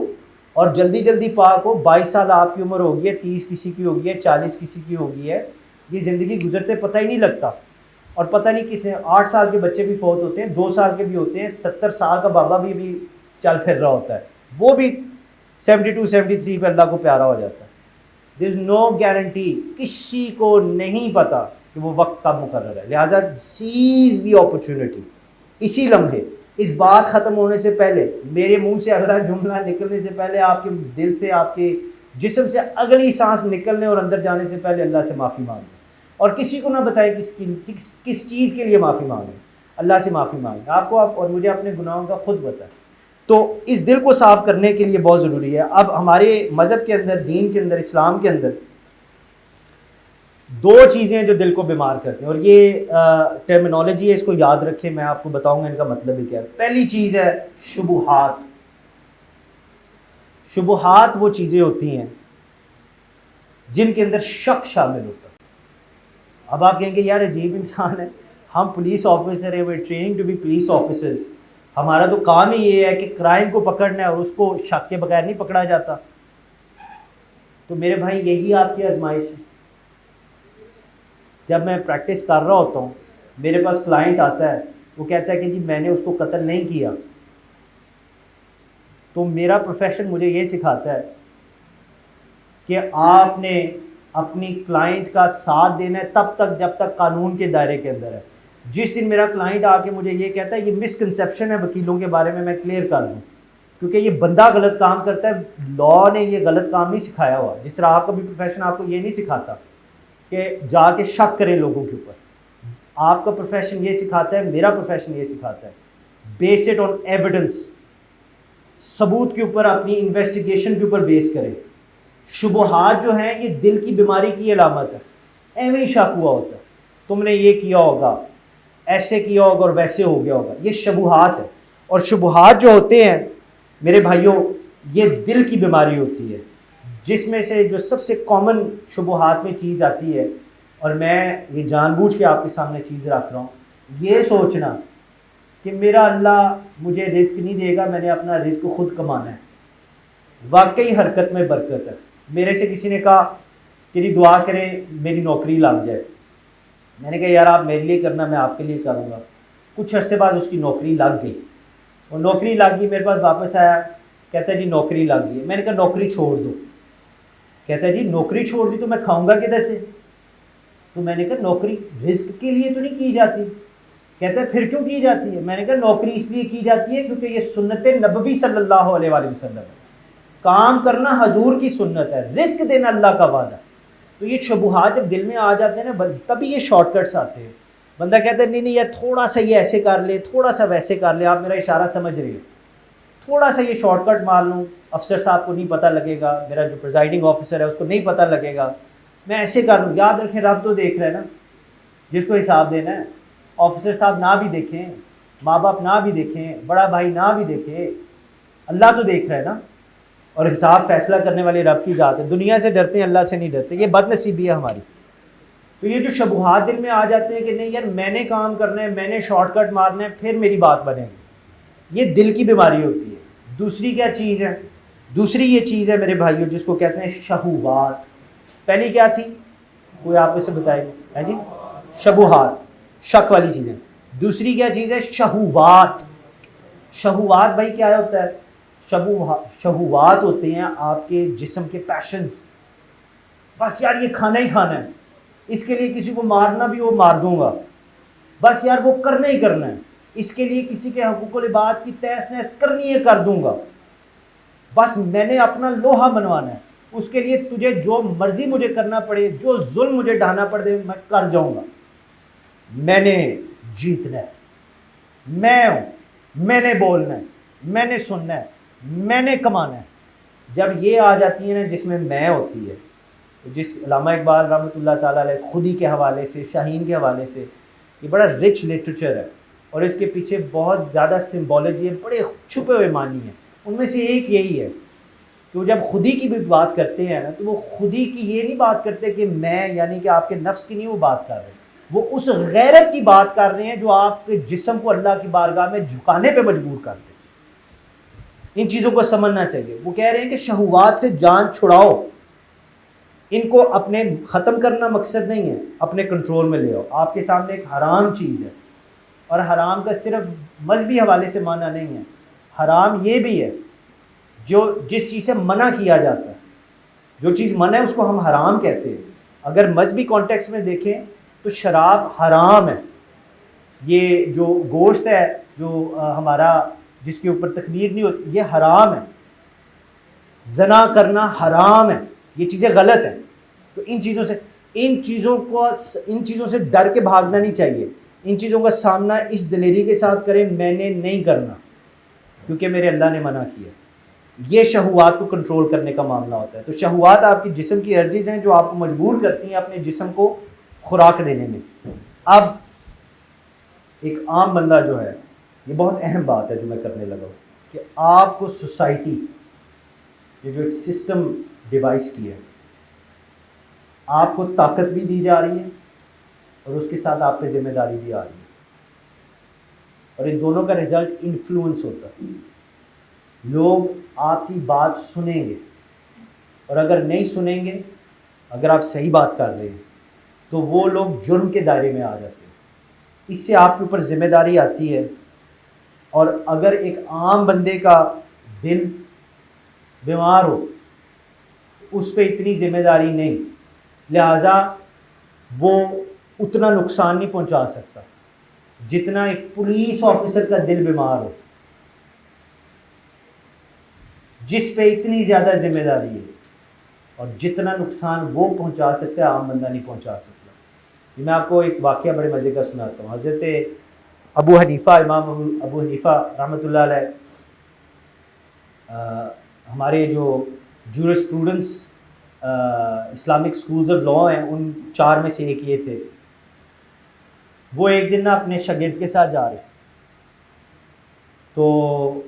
S1: اور جلدی جلدی پاک ہو. 22 سال آپ کی عمر ہوگی ہے، 30 کسی کی ہوگی ہے، 40 کسی کی ہوگی ہے. یہ زندگی گزرتے پتہ ہی نہیں لگتا، اور پتہ نہیں کس 8 سال کے بچے بھی فوت ہوتے ہیں، 2 سال کے بھی ہوتے ہیں، 70 سال کا بابا بھی چل پھر رہا ہوتا ہے، وہ بھی 72 73 پہ اللہ کو پیارا ہو جاتا ہے. دیر از نو گارنٹی، کسی کو نہیں پتا کہ وہ وقت کب مقرر ہے. لہٰذا سیز دی اپرچونٹی. اسی لمحے اس بات ختم ہونے سے پہلے، میرے منہ سے اگلا جملہ نکلنے سے پہلے، آپ کے دل سے، آپ کے جسم سے اگلی سانس نکلنے اور اندر جانے سے پہلے اللہ سے معافی مانگیں، اور کسی کو نہ بتائیں کس چیز کے لیے معافی مانگیں. اللہ سے معافی مانگیں. آپ کو اور مجھے اپنے گناہوں کا خود بتائیں. تو اس دل کو صاف کرنے کے لیے بہت ضروری ہے. اب ہمارے مذہب کے اندر، دین کے اندر، اسلام کے اندر 2 چیزیں جو دل کو بیمار کرتے ہیں، اور یہ ٹرمینالوجی ہے، اس کو یاد رکھیں، میں آپ کو بتاؤں گا ان کا مطلب ہی کیا ہے. پہلی چیز ہے شبہات. شبہات وہ چیزیں ہوتی ہیں جن کے اندر شک شامل ہوتا ہے. اب آپ کہیں گے یار عجیب انسان ہے، ہم پولیس آفیسر ہیں، we training to be police officers, ہمارا تو کام ہی یہ ہے کہ کرائم کو پکڑنا ہے اور اس کو شک کے بغیر نہیں پکڑا جاتا. تو میرے بھائی یہی آپ کی آزمائش ہے. جب میں پریکٹس کر رہا ہوتا ہوں، میرے پاس کلائنٹ آتا ہے، وہ کہتا ہے کہ جی میں نے اس کو قتل نہیں کیا، تو میرا پروفیشن مجھے یہ سکھاتا ہے کہ آپ نے اپنی کلائنٹ کا ساتھ دینا ہے تب تک جب تک قانون کے دائرے کے اندر ہے. جس دن میرا کلائنٹ آ کے مجھے یہ کہتا ہے یہ مسکنسیپشن ہے وکیلوں کے بارے میں کلیئر کر دوں، کیونکہ یہ بندہ غلط کام کرتا ہے، لاء نے یہ غلط کام نہیں سکھایا ہوا. جس طرح آپ کا بھی پروفیشن آپ کو یہ نہیں سکھاتا کہ جا کے شک کریں لوگوں کے اوپر. آپ کا پروفیشن یہ سکھاتا ہے، میرا پروفیشن یہ سکھاتا ہے بیس اٹ آن ایویڈنس، ثبوت کے اوپر، اپنی انویسٹیگیشن کے اوپر بیس کریں. شبہات جو ہیں یہ دل کی بیماری کی علامت ہے. ایویں ہی شک ہوا ہوتا ہے، تم نے یہ کیا ہوگا، ایسے کیا ہوگا اور ویسے ہو گیا ہوگا. یہ شبہات ہے. اور شبہات جو ہوتے ہیں میرے بھائیوں یہ دل کی بیماری ہوتی ہے، جس میں سے جو سب سے کامن شبہات میں چیز آتی ہے، اور میں یہ جان بوجھ کے آپ کے سامنے چیز رکھ رہا ہوں، یہ سوچنا کہ میرا اللہ مجھے رزق نہیں دے گا، میں نے اپنا رزق خود کمانا ہے. واقعی حرکت میں برکت ہے. میرے سے کسی نے کہا کہ جی دعا کریں میری نوکری لگ جائے. میں نے کہا یار آپ میرے لیے کرنا، میں آپ کے لیے کروں گا. کچھ عرصے بعد اس کی نوکری لگ گئی، اور نوکری لگ گئی، میرے پاس واپس آیا، کہتا ہے جی نوکری لگ گئی ہے. میں نے کہا نوکری چھوڑ دو. کہتا ہے جی نوکری چھوڑ دی تو میں کھاؤں گا کدھر سے؟ تو میں نے کہا نوکری رزق کے لیے تو نہیں کی جاتی. کہتا ہے پھر کیوں کی جاتی ہے؟ میں نے کہا نوکری اس لیے کی جاتی ہے کیونکہ یہ سنت نبوی صلی اللہ علیہ وآلہ وسلم ہے. کام کرنا حضور کی سنت ہے، رزق دینا اللہ کا وعدہ. تو یہ شبہات جب دل میں آ جاتے ہیں نا تبھی یہ شارٹ کٹس آتے ہیں. بندہ کہتا ہے نہیں نہیں یار تھوڑا سا یہ ایسے کر لے, تھوڑا سا ویسے کر لے, آپ میرا اشارہ سمجھ رہے ہو, تھوڑا سا یہ شارٹ کٹ مار لوں, افسر صاحب کو نہیں پتہ لگے گا, میرا جو پریزائڈنگ آفیسر ہے اس کو نہیں پتہ لگے گا, میں ایسے کر لوں. یاد رکھیں رب تو دیکھ رہے ہیں نا جس کو حساب دینا ہے. آفیسر صاحب نہ بھی دیکھیں, ماں باپ نہ بھی دیکھیں, بڑا بھائی نہ بھی دیکھے, اللہ تو دیکھ رہا ہے نا. اور حساب فیصلہ کرنے والے رب کی ذات ہے. دنیا سے ڈرتے ہیں, اللہ سے نہیں ڈرتے, یہ بد نصیبی ہے ہماری. تو یہ جو شبہات دل میں آ جاتے ہیں کہ نہیں یار میں نے کام کرنا ہے, میں نے شارٹ کٹ مارنا ہے, پھر میری بات بنے گی, یہ دل کی بیماری ہوتی ہے. دوسری کیا چیز ہے؟ دوسری یہ چیز ہے میرے بھائیوں جس کو کہتے ہیں شہوات. پہلی کیا تھی؟ کوئی آپ میں سے بتائے گا جی؟ شبہات, شک والی چیزیں. دوسری کیا چیز ہے؟ شہوات. شہوات بھائی کیا ہوتا ہے؟ شہوات ہوتے ہیں آپ کے جسم کے پیشنز. بس یار یہ کھانا ہی کھانا ہے, اس کے لیے کسی کو مارنا بھی وہ مار دوں گا, بس یار وہ کرنا ہی کرنا ہے, اس کے لیے کسی کے حقوق العباد کی تہس نہس کرنی ہے کر دوں گا, بس میں نے اپنا لوہا منوانا ہے, اس کے لیے تجھے جو مرضی مجھے کرنا پڑے, جو ظلم مجھے ڈھانا پڑے میں کر جاؤں گا, میں نے جیتنا ہے, میں ہوں, میں نے بولنا ہے, میں نے سننا ہے, میں نے کمانا ہے. جب یہ آ جاتی ہے نا جس میں ہوتی ہے, جس علامہ اقبال رحمۃ اللہ تعالیٰ علیہ خودی کے حوالے سے, شاہین کے حوالے سے, یہ بڑا رچ لٹریچر ہے اور اس کے پیچھے بہت زیادہ سمبولوجی ہے, بڑے چھپے ہوئے معنی ہیں. ان میں سے ایک یہی ہے کہ وہ جب خودی کی بھی بات کرتے ہیں نا تو وہ خودی کی یہ نہیں بات کرتے کہ میں, یعنی کہ آپ کے نفس کی نہیں وہ بات کر رہے, وہ اس غیرت کی بات کر رہے ہیں جو آپ کے جسم کو اللہ کی بارگاہ میں جھکانے پہ مجبور کرتے ہیں. ان چیزوں کو سمجھنا چاہیے. وہ کہہ رہے ہیں کہ شہوات سے جان چھڑاؤ, ان کو اپنے ختم کرنا مقصد نہیں ہے, اپنے کنٹرول میں لے آؤ. آپ کے سامنے ایک حرام چیز ہے, اور حرام کا صرف مذہبی حوالے سے معنی نہیں ہے, حرام یہ بھی ہے جو جس چیز سے منع کیا جاتا ہے. جو چیز منع ہے اس کو ہم حرام کہتے ہیں. اگر مذہبی کانٹیکس میں دیکھیں تو شراب حرام ہے. یہ جو گوشت ہے جو ہمارا جس کے اوپر تکبیر نہیں ہوتی یہ حرام ہے. زنا کرنا حرام ہے, یہ چیزیں غلط ہیں. تو ان چیزوں سے ڈر کے بھاگنا نہیں چاہیے. ان چیزوں کا سامنا اس دلیری کے ساتھ کریں, میں نے نہیں کرنا کیونکہ میرے اللہ نے منع کیا. یہ شہوات کو کنٹرول کرنے کا معاملہ ہوتا ہے. تو شہوات آپ کی جسم کی ارجیز ہیں جو آپ کو مجبور کرتی ہیں اپنے جسم کو خوراک دینے میں. اب ایک عام بندہ جو ہے, یہ بہت اہم بات ہے جو میں کرنے لگا ہوں, کہ آپ کو سوسائٹی یہ جو ایک سسٹم ڈیوائس کی ہے, آپ کو طاقت بھی دی جا رہی ہے اور اس کے ساتھ آپ پہ ذمہ داری بھی آ رہی ہے, اور ان دونوں کا رزلٹ انفلوئنس ہوتا ہے. لوگ آپ کی بات سنیں گے, اور اگر نہیں سنیں گے, اگر آپ صحیح بات کر رہے ہیں تو وہ لوگ جرم کے دائرے میں آ جاتے ہیں. اس سے آپ کے اوپر ذمہ داری آتی ہے. اور اگر ایک عام بندے کا دل بیمار ہو اس پہ اتنی ذمہ داری نہیں, لہٰذا وہ اتنا نقصان نہیں پہنچا سکتا جتنا ایک پولیس آفیسر کا دل بیمار ہو جس پہ اتنی زیادہ ذمہ داری ہے, اور جتنا نقصان وہ پہنچا سکتا ہے عام بندہ نہیں پہنچا سکتا. میں آپ کو ایک واقعہ بڑے مزے کا سناتا ہوں. حضرت ابو حنیفہ, امام ابو حنیفہ رحمۃ اللہ علیہ, ہمارے جو jurisprudence Islamic schools of law ہیں ان 4 میں سے ایک یہ تھے. وہ ایک دن نا اپنے شاگرد کے ساتھ جا رہے, تو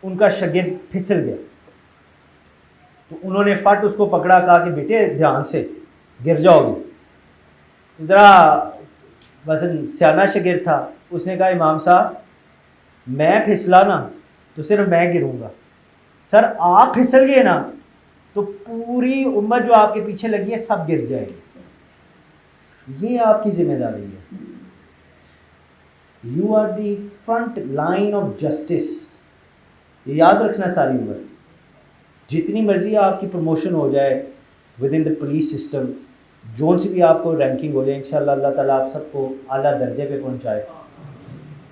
S1: ان کا شاگرد پھسل گیا, تو انہوں نے فٹ اس کو پکڑا, کہا کہ بیٹے دھیان سے گر جاؤ گے. تو ذرا مثلا سیانہ شاگرد تھا, اس نے کہا امام صاحب میں پھسلا نا تو صرف میں گروں گا, سر آپ پھسل گئے نا تو پوری امت جو آپ کے پیچھے لگی ہے سب گر جائے گی. یہ آپ کی ذمہ داری ہے. You are the front line of justice. یہ یاد رکھنا ساری عمر. جتنی مرضی آپ کی پروموشن ہو جائے with in the police system, جون سی بھی آپ کو رینکنگ ہو جائے, انشاءاللہ اللہ تعالیٰ آپ سب کو اعلیٰ درجے پہ پہنچائے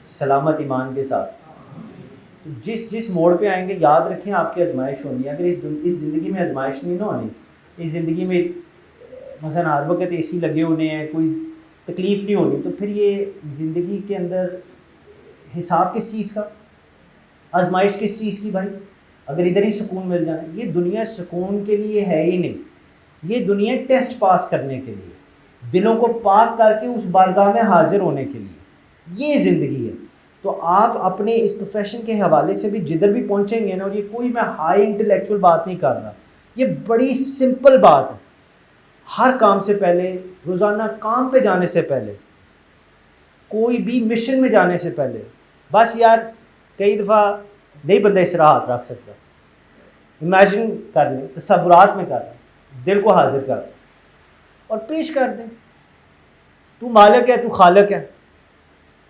S1: سلامت ایمان کے ساتھ. جس موڑ پہ آئیں گے یاد رکھیں آپ کی آزمائش ہونی ہے. اگر اس زندگی میں آزمائش نہیں نہ ہونی, اس زندگی میں مثلا ہر وقت اے سی لگے ہونے ہیں, کوئی تکلیف نہیں ہونی، تو پھر یہ زندگی کے اندر حساب کس چیز کا، آزمائش کس چیز کی بھائی؟ اگر ادھر ہی سکون مل جائے. یہ دنیا سکون کے لیے ہے ہی نہیں، یہ دنیا ٹیسٹ پاس کرنے کے لیے، دلوں کو پاک کر کے اس بارگاہ میں حاضر ہونے کے لیے یہ زندگی ہے. تو آپ اپنے اس پروفیشن کے حوالے سے بھی جدھر بھی پہنچیں گے نا، اور یہ کوئی میں ہائی انٹلیکچوئل بات نہیں کر رہا، یہ بڑی سمپل بات ہے. ہر کام سے پہلے، روزانہ کام پہ جانے سے پہلے، کوئی بھی مشن میں جانے سے پہلے، بس یار کئی دفعہ نہیں بندہ اس طرح ہاتھ رکھ سکتا، امیجن کر لیں، تصورات میں کر لیں، دل کو حاضر کر لیں اور پیش کر دیں. تو مالک ہے، تو خالق ہے،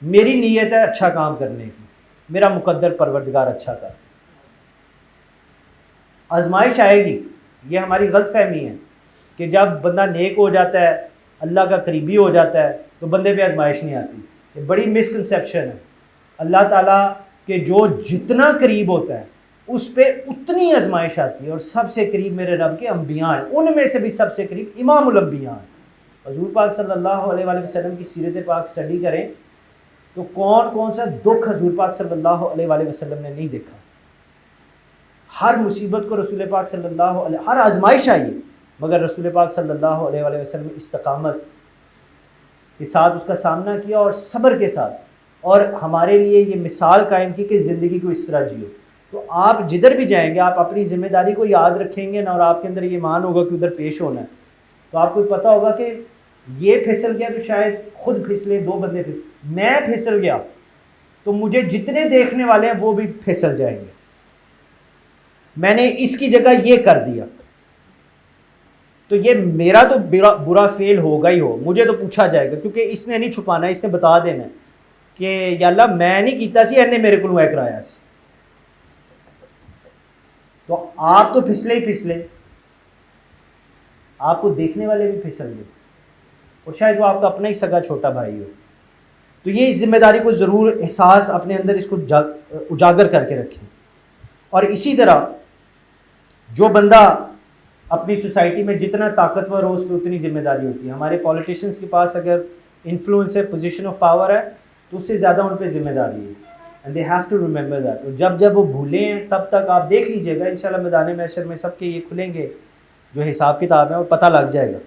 S1: میری نیت ہے اچھا کام کرنے کی، میرا مقدر پروردگار اچھا کر. آزمائش آئے گی، یہ ہماری غلط فہمی ہے کہ جب بندہ نیک ہو جاتا ہے، اللہ کا قریبی ہو جاتا ہے، تو بندے پہ آزمائش نہیں آتی. یہ بڑی مسکنسیپشن ہے. اللہ تعالیٰ کے جو جتنا قریب ہوتا ہے اس پہ اتنی آزمائش آتی ہے. اور سب سے قریب میرے رب کے انبیاء ہیں، ان میں سے بھی سب سے قریب امام الانبیاء ہیں. حضور پاک صلی اللہ علیہ وآلہ وسلم کی سیرت پاک اسٹڈی کریں تو کون کون سا دکھ حضور پاک صلی اللہ علیہ وآلہ وسلم نے نہیں دیکھا. ہر مصیبت کو رسول پاک صلی اللہ علیہ، ہر آزمائش آئی مگر رسول پاک صلی اللہ علیہ وآلہ وسلم استقامت کے ساتھ اس کا سامنا کیا اور صبر کے ساتھ، اور ہمارے لیے یہ مثال قائم کی کہ زندگی کو اس طرح جیو. تو آپ جدھر بھی جائیں گے آپ اپنی ذمہ داری کو یاد رکھیں گے نا، اور آپ کے اندر یہ ایمان ہوگا کہ ادھر پیش ہونا ہے، تو آپ کو پتہ ہوگا کہ یہ پھسل گیا تو شاید خود پھسلے، دو بندے پھسلے، میں پھسل گیا تو مجھے جتنے دیکھنے والے ہیں وہ بھی پھسل جائیں گے. میں نے اس کی جگہ یہ کر دیا تو یہ میرا تو برا فیل ہوگا ہی ہو، مجھے تو پوچھا جائے گا، کیونکہ اس نے نہیں چھپانا، اس نے بتا دینا کہ یا اللہ میں نہیں کیتا سی، انہیں میرے کو کرایا سی. تو آپ تو پھسلے ہی پھسلے، آپ کو دیکھنے والے بھی پھسل گئے، اور شاید وہ آپ کا اپنا ہی سگا چھوٹا بھائی ہو. تو یہ اس ذمہ داری کو ضرور احساس اپنے اندر اس کو اجاگر کر کے رکھیں. اور اسی طرح جو بندہ اپنی سوسائٹی میں جتنا طاقتور ہو اس پہ اتنی ذمہ داری ہوتی ہے. ہمارے پولیٹیشنز کے پاس اگر انفلوئنس ہے، پوزیشن آف پاور ہے، تو اس سے زیادہ ان پہ ذمہ داری ہے. And they have to remember that. اور جب وہ بھولے ہیں تب تک آپ دیکھ لیجئے گا انشاءاللہ میدان محشر میں سب کے یہ کھلیں گے جو حساب کتاب ہے، اور پتہ لگ جائے گا.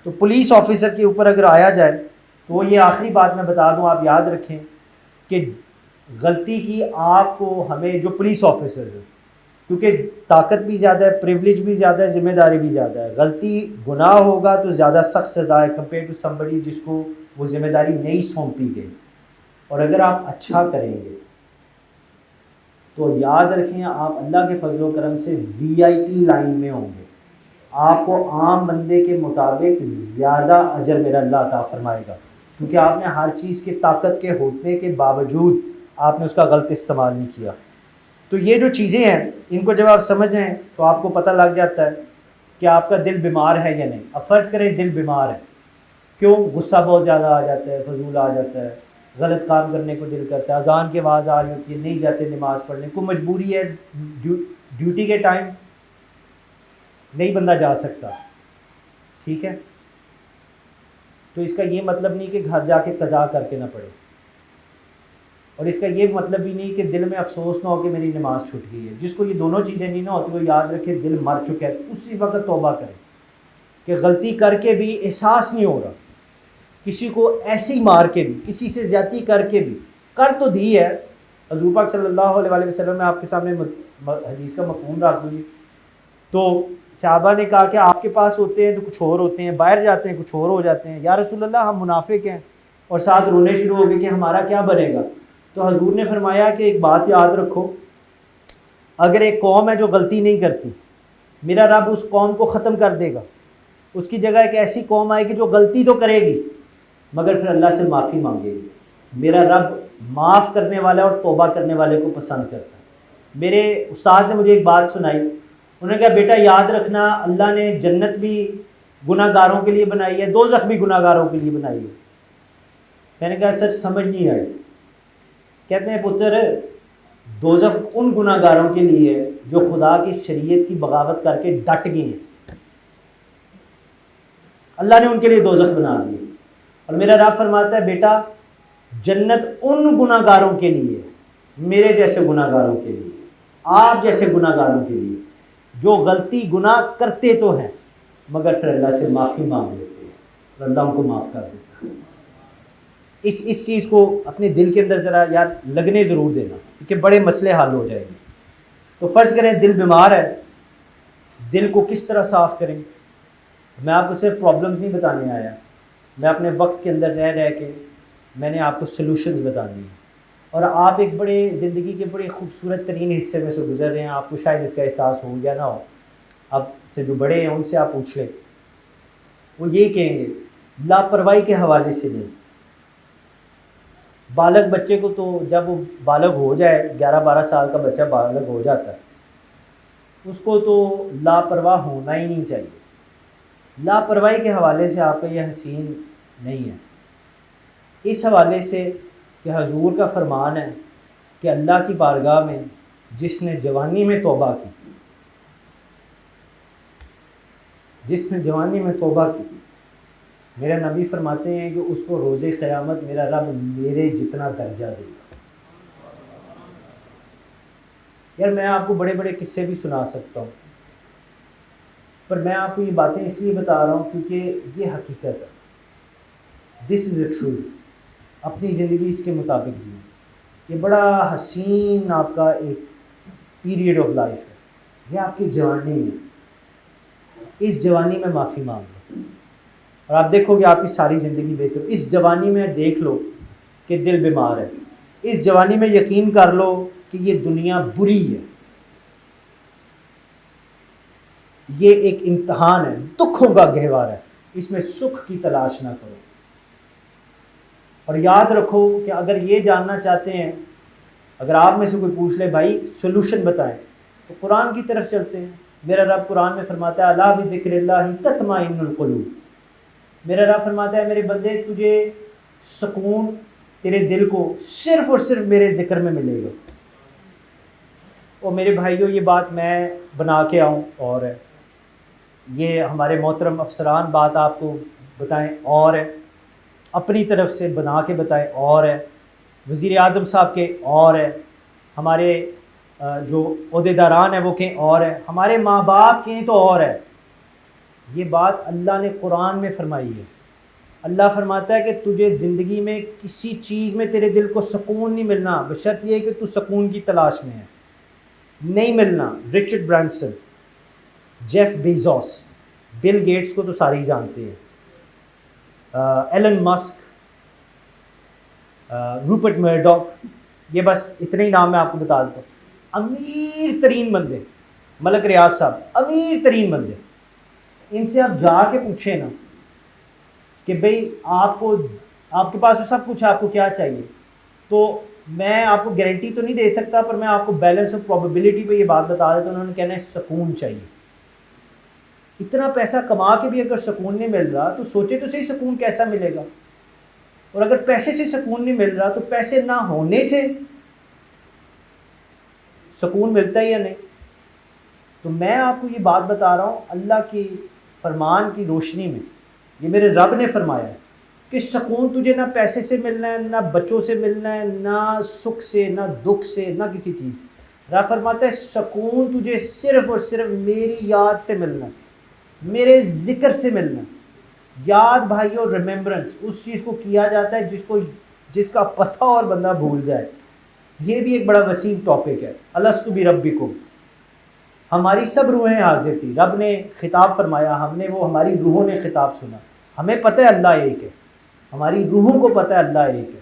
S1: تو پولیس آفیسر کے اوپر اگر آیا جائے تو یہ آخری بات میں بتا دوں، آپ یاد رکھیں کہ غلطی کی آپ کو، ہمیں جو پولیس آفیسر ہیں، کیونکہ طاقت بھی زیادہ ہے، پریولیج بھی زیادہ ہے، ذمہ داری بھی زیادہ ہے. غلطی گناہ ہوگا تو زیادہ سخت سزا ہے کمپیئر ٹو سمبڈی جس کو وہ ذمہ داری نہیں سونپی گئی. اور اگر آپ اچھا کریں گے تو یاد رکھیں آپ اللہ کے فضل و کرم سے VIP لائن میں ہوں گے. آپ کو عام بندے کے مطابق زیادہ اجر میرا اللہ عطا فرمائے گا، کیونکہ آپ نے ہر چیز کی طاقت کے ہونے کے باوجود آپ نے اس کا غلط استعمال نہیں کیا. تو یہ جو چیزیں ہیں ان کو جب آپ سمجھ جائیں تو آپ کو پتہ لگ جاتا ہے کہ آپ کا دل بیمار ہے یا نہیں. اب فرض کریں دل بیمار ہے، کیوں؟ غصہ بہت زیادہ آ جاتا ہے، فضول آ جاتا ہے، غلط کام کرنے کو دل کرتا ہے، اذان کی آواز آ رہی ہوتی ہے، نہیں جاتے نماز پڑھنے کو، مجبوری ہے، ڈیوٹی کے ٹائم نہیں بندہ جا سکتا، ٹھیک ہے؟ تو اس کا یہ مطلب نہیں کہ گھر جا کے قضا کر کے نہ پڑھے، اور اس کا یہ مطلب بھی نہیں کہ دل میں افسوس نہ ہو کہ میری نماز چھوٹ گئی ہے. جس کو یہ دونوں چیزیں نہیں نہ ہوتی وہ یاد رکھے دل مر چکا ہے، اسی وقت توبہ کرے کہ غلطی کر کے بھی احساس نہیں ہو رہا، کسی کو ایسے ہی مار کے بھی، کسی سے زیادتی کر کے بھی، کر تو دی ہے. حضور پاک صلی اللہ علیہ وآلہ وسلم میں آپ کے سامنے حدیث کا مفہوم رکھ دوں جی. تو صحابہ نے کہا کہ آپ کے پاس ہوتے ہیں تو کچھ اور ہوتے ہیں، باہر جاتے ہیں کچھ اور ہو جاتے ہیں. یا رسول اللہ ہم منافق ہیں، اور ساتھ رونے شروع ہو گئے کہ ہمارا کیا بنے گا. تو حضور نے فرمایا کہ ایک بات یاد رکھو، اگر ایک قوم ہے جو غلطی نہیں کرتی، میرا رب اس قوم کو ختم کر دے گا. اس کی جگہ ایک ایسی قوم آئے گی جو غلطی تو کرے گی مگر پھر اللہ سے معافی مانگے گی. میرا رب معاف کرنے والا اور توبہ کرنے والے کو پسند کرتا ہے. میرے استاد نے مجھے ایک بات سنائی، انہوں نے کہا بیٹا یاد رکھنا اللہ نے جنت بھی گناہ گاروں کے لیے بنائی ہے، دوزخ بھی گناہ گاروں کے لیے بنائی ہے. میں نے کہا سچ سمجھ نہیں آئی. کہتے ہیں پتر دوزخ ان گناہ گاروں کے لیے ہے جو خدا کی شریعت کی بغاوت کر کے ڈٹ گئے ہیں، اللہ نے ان کے لیے دوزخ بنا دی. اور میرا رب فرماتا ہے بیٹا جنت ان گناہ گاروں کے لیے، میرے جیسے گناہ گاروں کے لیے، آپ جیسے گناہ گاروں کے لیے جو غلطی گناہ کرتے تو ہیں مگر پھر اللہ سے معافی مانگ لیتے ہیں اور اللہ ان کو معاف کر دیتا ہے۔ اس چیز کو اپنے دل کے اندر ذرا یار لگنے ضرور دینا، کیونکہ بڑے مسئلے حل ہو جائیں گے۔ تو فرض کریں دل بیمار ہے، دل کو کس طرح صاف کریں؟ میں آپ کو صرف پرابلمز نہیں بتانے آیا، میں اپنے وقت کے اندر رہ کے میں نے آپ کو سلوشنز بتانی ہیں، اور آپ ایک بڑے زندگی کے بڑے خوبصورت ترین حصے میں سے گزر رہے ہیں، آپ کو شاید اس کا احساس ہو یا نہ ہو، اب سے جو بڑے ہیں ان سے آپ پوچھ لیں، وہ یہ کہیں گے لاپرواہی کے حوالے سے نہیں۔ بالغ بچے کو تو جب وہ بالغ ہو جائے، 11-12 سال کا بچہ بالغ ہو جاتا ہے، اس کو تو لاپرواہ ہونا ہی نہیں چاہیے۔ لاپرواہی کے حوالے سے آپ کا یہ حسین نہیں ہے، اس حوالے سے کہ حضور کا فرمان ہے کہ اللہ کی بارگاہ میں جس نے جوانی میں توبہ کی، جس نے جوانی میں توبہ کی، میرا نبی فرماتے ہیں کہ اس کو روز قیامت میرا رب میرے جتنا درجہ دے گا۔ یار میں آپ کو بڑے بڑے قصے بھی سنا سکتا ہوں، پر میں آپ کو یہ باتیں اس لیے بتا رہا ہوں کیونکہ یہ حقیقت ہے، دس از اے ٹروتھ۔ اپنی زندگی اس کے مطابق جیئیں۔ یہ بڑا حسین آپ کا ایک پیریڈ آف لائف ہے، یہ آپ کی جوانی ہے، اس جوانی میں معافی مانگ لو اور آپ دیکھو گے آپ کی ساری زندگی بہتر۔ اس جوانی میں دیکھ لو کہ دل بیمار ہے، اس جوانی میں یقین کر لو کہ یہ دنیا بری ہے، یہ ایک امتحان ہے، دکھوں کا گہوارہ ہے، اس میں سکھ کی تلاش نہ کرو۔ اور یاد رکھو کہ اگر یہ جاننا چاہتے ہیں، اگر آپ میں سے کوئی پوچھ لے بھائی سلوشن بتائیں، تو قرآن کی طرف چلتے ہیں۔ میرا رب قرآن میں فرماتا ہے الا بذکر اللہ تطمئن القلوب، میرا رب فرماتا ہے میرے بندے تجھے سکون تیرے دل کو صرف اور صرف میرے ذکر میں ملے گا۔ اور میرے بھائیوں یہ بات میں بنا کے آؤں اور یہ ہمارے محترم افسران بات آپ کو بتائیں اور اپنی طرف سے بنا کے بتائیں اور ہے، وزیر اعظم صاحب کے اور ہے، ہمارے جو عہدیداران ہیں وہ کہیں اور ہے، ہمارے ماں باپ کہیں تو اور ہے۔ یہ بات اللہ نے قرآن میں فرمائی ہے۔ اللہ فرماتا ہے کہ تجھے زندگی میں کسی چیز میں تیرے دل کو سکون نہیں ملنا بشرط یہ کہ تو سکون کی تلاش میں ہے، نہیں ملنا۔ Richard Branson, Jeff Bezos, Bill Gates کو تو سارے ہی جانتے ہیں، ایلن مسک، روپرٹ مرڈوک، یہ بس اتنے ہی نام میں آپ کو بتا دیتا ہوں۔ امیر ترین بندے، ملک ریاض صاحب امیر ترین بندے، ان سے آپ جا کے پوچھیں نا کہ بھئی آپ کے پاس تو سب کچھ ہے، آپ کو کیا چاہیے، تو میں آپ کو گارنٹی تو نہیں دے سکتا پر میں آپ کو بیلنس آف پروبیبلٹی پہ یہ بات بتا دیتا ہوں، انہوں نے کہنا ہے سکون چاہیے۔ اتنا پیسہ کما کے بھی اگر سکون نہیں مل رہا تو سوچے تو صحیح سکون کیسا ملے گا، اور اگر پیسے سے سکون نہیں مل رہا تو پیسے نہ ہونے سے سکون ملتا ہی یا نہیں۔ تو میں آپ کو یہ بات بتا رہا ہوں اللہ کی فرمان کی روشنی میں، یہ میرے رب نے فرمایا ہے کہ سکون تجھے نہ پیسے سے ملنا ہے، نہ بچوں سے ملنا ہے، نہ سکھ سے، نہ دکھ سے، نہ کسی چیز۔ رب فرماتا ہے سکون تجھے صرف اور صرف میری یاد سے ملنا ہے، میرے ذکر سے ملنا۔ یاد بھائیو ریممبرنس اس چیز کو کیا جاتا ہے جس کا پتہ اور بندہ بھول جائے۔ یہ بھی ایک بڑا وسیع ٹاپک ہے۔ الستو بربکم، ہماری سب روحیں حاضر تھی، رب نے خطاب فرمایا، ہماری روحوں نے خطاب سنا، ہمیں پتہ ہے اللہ ایک ہے، ہماری روحوں کو پتہ ہے اللہ ایک ہے،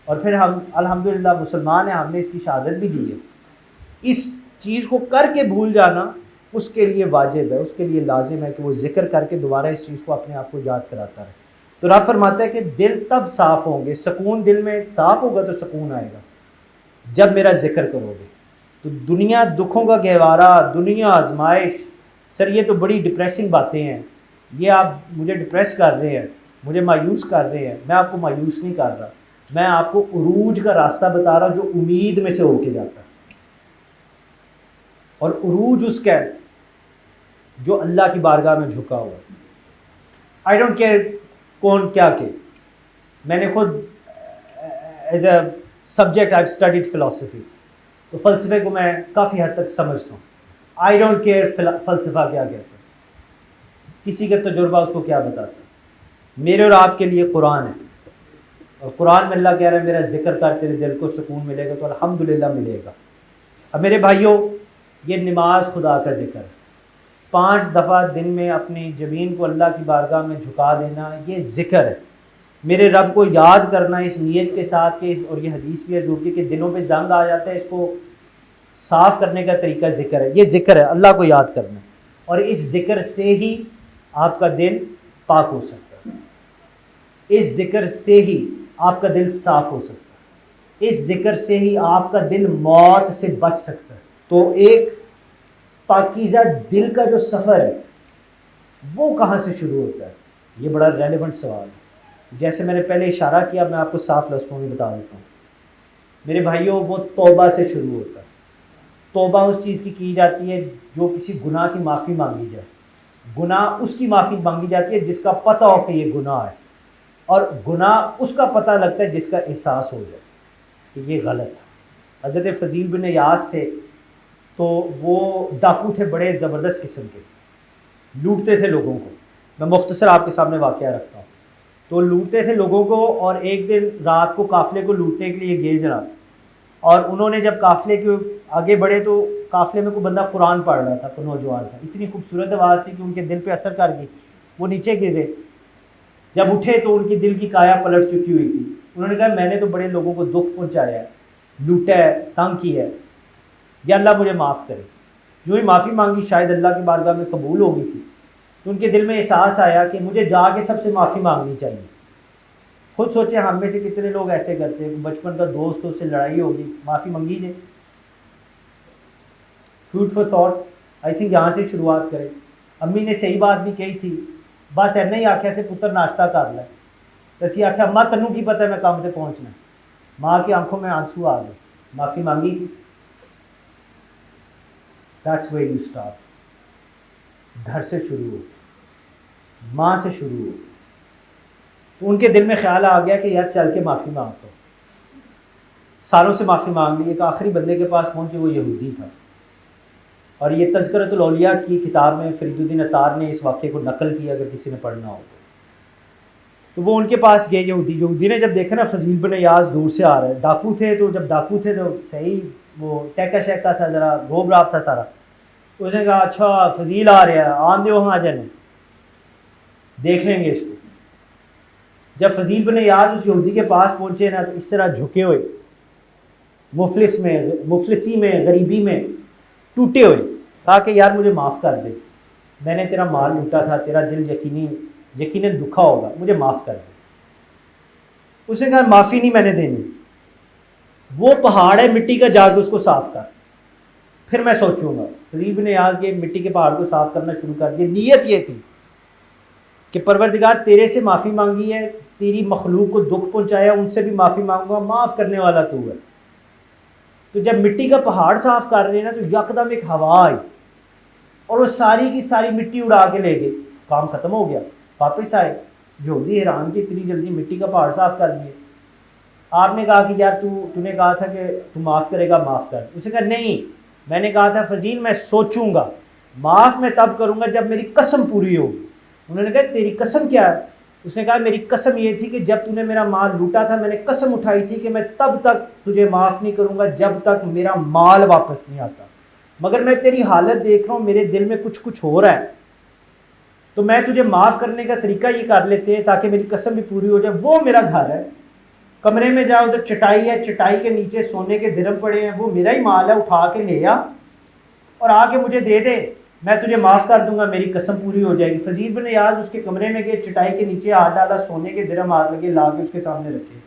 S1: اور پھر ہم الحمدللہ مسلمان ہیں، ہم نے اس کی شہادت بھی دی ہے۔ اس چیز کو کر کے بھول جانا اس کے لیے واجب ہے، اس کے لیے لازم ہے کہ وہ ذکر کر کے دوبارہ اس چیز کو اپنے آپ کو یاد کراتا رہے۔ تو رب فرماتا ہے کہ دل تب صاف ہوں گے، سکون دل میں صاف ہوگا تو سکون آئے گا جب میرا ذکر کرو گے۔ تو دنیا دکھوں کا گہوارہ، دنیا آزمائش، سر یہ تو بڑی ڈپریسنگ باتیں ہیں، یہ آپ مجھے ڈپریس کر رہے ہیں، مجھے مایوس کر رہے ہیں۔ میں آپ کو مایوس نہیں کر رہا، میں آپ کو عروج کا راستہ بتا رہا ہوں جو امید میں سے ہو کے جاتا ہے، اور عروج اس کا ہے جو اللہ کی بارگاہ میں جھکا ہوا ہے۔ آئی ڈونٹ کیئر کون کیا کہ میں نے خود as a subject I studied philosophy, تو فلسفے کو میں کافی حد تک سمجھتا ہوں. آئی ڈونٹ کیئر فلسفہ کیا کہتا ہے، کسی کا تجربہ اس کو کیا بتاتا ہے. میرے اور آپ کے لیے قرآن ہے، اور قرآن میں اللہ کہہ رہا ہے میرا ذکر کر تیرے دل کو سکون ملے گا، تو الحمدللہ ملے گا. اب میرے بھائیوں، یہ نماز خدا کا ذکر ہے. 5 دفعہ دن میں اپنی جبین کو اللہ کی بارگاہ میں جھکا دینا، یہ ذکر ہے. میرے رب کو یاد کرنا اس نیت کے ساتھ کہ اور یہ حدیث بھی ہے حضور کی کہ دلوں پہ زنگ آ جاتا ہے، اس کو صاف کرنے کا طریقہ ذکر ہے. یہ ذکر ہے، اللہ کو یاد کرنا، اور اس ذکر سے ہی آپ کا دل پاک ہو سکتا ہے، اس ذکر سے ہی آپ کا دل صاف ہو سکتا ہے، اس ذکر سے ہی آپ کا دل موت سے بچ سکتا ہے. تو ایک پاکیزہ دل کا جو سفر ہے وہ کہاں سے شروع ہوتا ہے؟ یہ بڑا ریلیونٹ سوال ہے. جیسے میں نے پہلے اشارہ کیا، میں آپ کو صاف لفظوں میں بتا دیتا ہوں. میرے بھائیوں، وہ توبہ سے شروع ہوتا ہے. توبہ اس چیز کی جاتی ہے جو کسی گناہ کی معافی مانگی جائے. گناہ اس کی معافی مانگی جاتی ہے جس کا پتہ ہو کہ یہ گناہ ہے، اور گناہ اس کا پتہ لگتا ہے جس کا احساس ہو جائے کہ یہ غلط ہے. حضرت فضیل بن یاس تھے، تو وہ ڈاکو تھے بڑے زبردست قسم کے، لوٹتے تھے لوگوں کو. میں مختصر آپ کے سامنے واقعہ رکھتا ہوں. تو لوٹتے تھے لوگوں کو، اور ایک دن رات کو قافلے کو لوٹنے کے لیے گئے جناب، اور انہوں نے جب قافلے کے آگے بڑھے تو قافلے میں کوئی بندہ قرآن پڑھ رہا تھا، کوئی نوجوان تھا. اتنی خوبصورت آواز تھی کہ ان کے دل پہ اثر کر گئی. وہ نیچے گرے، جب اٹھے تو ان کی دل کی کایا پلٹ چکی ہوئی تھی. انہوں نے کہا میں نے تو بڑے لوگوں کو دکھ پہنچایا ہے، لوٹا ہے، تنگ کیا ہے، یا اللہ مجھے معاف کرے. جو ہی معافی مانگی شاید اللہ کی بارگاہ میں قبول ہو گئی تھی، تو ان کے دل میں احساس آیا کہ مجھے جا کے سب سے معافی مانگنی چاہیے. خود سوچیں ہم میں سے کتنے لوگ ایسے کرتے ہیں، بچپن کا دوست تو اس سے لڑائی ہوگی، معافی منگی جائے. Food for thought. I think یہاں سے شروعات کریں. امی نے صحیح بات بھی کہی تھی، بس ایسا ہی آخیا سے پتر ناشتہ کر لے. اسی آخیا ماں تنوں کی پتہ ہے میں کام سے پہنچنا. ماں کی آنکھوں میں آنسو آ گئے، معافی مانگی تھی. That's where you start. گھر سے شروع ہو، ماں سے شروع ہو. تو ان کے دل میں خیال آ گیا کہ یار چل کے معافی مانگتا ہوں. سالوں سے معافی مانگ لی. ایک آخری بندے کے پاس پہنچے، وہ یہودی تھا، اور یہ تذکرۃ الاولیاء کی کتاب میں فرید الدین عطار نے اس واقعے کو نقل کیا، اگر کسی نے پڑھنا ہو تو وہ ان کے پاس گئے. یہودی نے جب دیکھا نا فضیل بن یاس دور سے آ رہا ہے، ڈاکو تھے، تو جب ڈاکو تھے تو صحیح وہ ٹیکا شیکا تھا، ذرا گھوب راب تھا سارا. اس نے کہا اچھا فضیل آ رہا ہے، آن دو وہاں جانے، دیکھ لیں گے اس کو. جب فضیل بن یاس اس یہودی کے پاس پہنچے نا، تو اس طرح جھکے ہوئے، مفلسی میں، غریبی میں ٹوٹے ہوئے، کہا کہ یار مجھے معاف کر دے، میں نے تیرا مال لوٹا تھا، تیرا دل یقیناً دکھا ہوگا، مجھے معاف کر دے. اس نے کہا معافی نہیں میں نے دینی، وہ پہاڑ ہے مٹی کا، جا کے اس کو صاف کر، پھر میں سوچوں گا. فضیل بن یاس کے مٹی کے پہاڑ کو صاف کرنا شروع کر دیا. نیت یہ تھی کہ پروردگار تیرے سے معافی مانگی ہے، تیری مخلوق کو دکھ پہنچایا، ان سے بھی معافی مانگوں گا، معاف کرنے والا تو ہے. تو جب مٹی کا پہاڑ صاف کر رہے ہیں نا، تو یکدم ایک ہوا آئی اور وہ ساری کی ساری مٹی اڑا کے لے گئے. کام ختم ہو گیا. واپس آئے، یہودی حیران کہ اتنی جلدی مٹی کا پہاڑ صاف کر دیے. آپ نے کہا کہ یار تو نے کہا تھا کہ تو معاف کرے گا، معاف کر. اس نے کہا نہیں، میں نے کہا تھا فضیل میں سوچوں گا، معاف میں تب کروں گا جب میری قسم پوری ہوگی. انہوں نے کہا تیری قسم کیا ہے؟ اس نے کہا میری قسم یہ تھی کہ جب تو نے میرا مال لوٹا تھا، میں نے قسم اٹھائی تھی کہ میں تب تک تجھے معاف نہیں کروں گا جب تک میرا مال واپس نہیں آتا. مگر میں تیری حالت دیکھ رہا ہوں، میرے دل میں کچھ ہو رہا ہے، تو میں تجھے معاف کرنے کا طریقہ یہ کر لیتے ہیں تاکہ میری قسم بھی پوری ہو جائے. وہ میرا گھر ہے، کمرے میں جا، ادھر چٹائی ہے، چٹائی کے نیچے سونے کے درم پڑے ہیں، وہ میرا ہی مال ہے، اٹھا کے لے آ اور آ کے مجھے دے دے، میں تجھے معاف کر دوں گا، میری قسم پوری ہو جائے گی. فضیل بن یاس اس کے کمرے میں گئے، چٹائی کے نیچے ہاتھ ڈالا، سونے کے درم ہاتھ لگے، لا کے اس کے سامنے رکھے.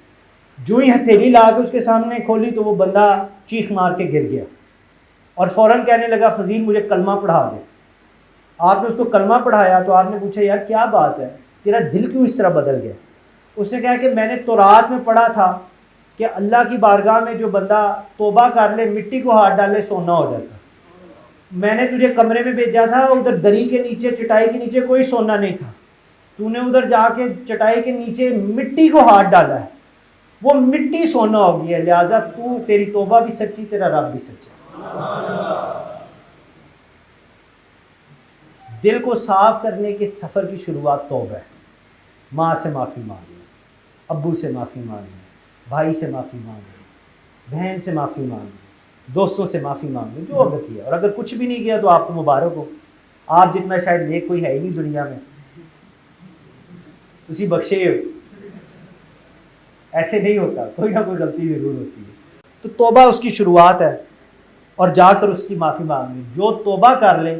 S1: جو ہی ہتھیلی لا کے اس کے سامنے کھولی تو وہ بندہ چیخ مار کے گر گیا اور فوراً کہنے لگا فضیل مجھے کلمہ پڑھا دے. آپ نے اس کو کلمہ پڑھایا تو آپ نے پوچھا یار کیا بات ہے، تیرا دل کیوں اس طرح بدل گیا؟ اس نے کہا کہ میں نے تورات میں پڑھا تھا کہ اللہ کی بارگاہ میں جو بندہ توبہ کر لے، مٹی کو ہاتھ ڈالے، سونا ہو جاتا. میں نے تجھے کمرے میں بھیجا تھا، ادھر دری کے نیچے، چٹائی کے نیچے کوئی سونا نہیں تھا، تو نے ادھر جا کے چٹائی کے نیچے مٹی کو ہاتھ ڈالا ہے، وہ مٹی سونا ہو گئی ہے، لہٰذا تیری توبہ بھی سچی، تیرا رب بھی سچا۔ دل کو صاف کرنے کے سفر کی شروعات توبہ ہے۔ ماں سے معافی مانگنا، ابو سے معافی مانگنا، بھائی سے معافی مانگنا، بہن سے معافی مانگنا، دوستوں سے معافی مانگنا، جو اگر کیا، اور اگر کچھ بھی نہیں کیا تو آپ کو مبارک ہو، آپ جتنا شاید نیک کوئی ہے ہی نہیں دنیا میں، تسی بخشے ہو۔ ایسے نہیں ہوتا، کوئی نہ کوئی غلطی ضرور ہوتی ہے۔ تو توبہ اس کی شروعات ہے، اور جا کر اس کی معافی مانگنی۔ جو توبہ کر لے،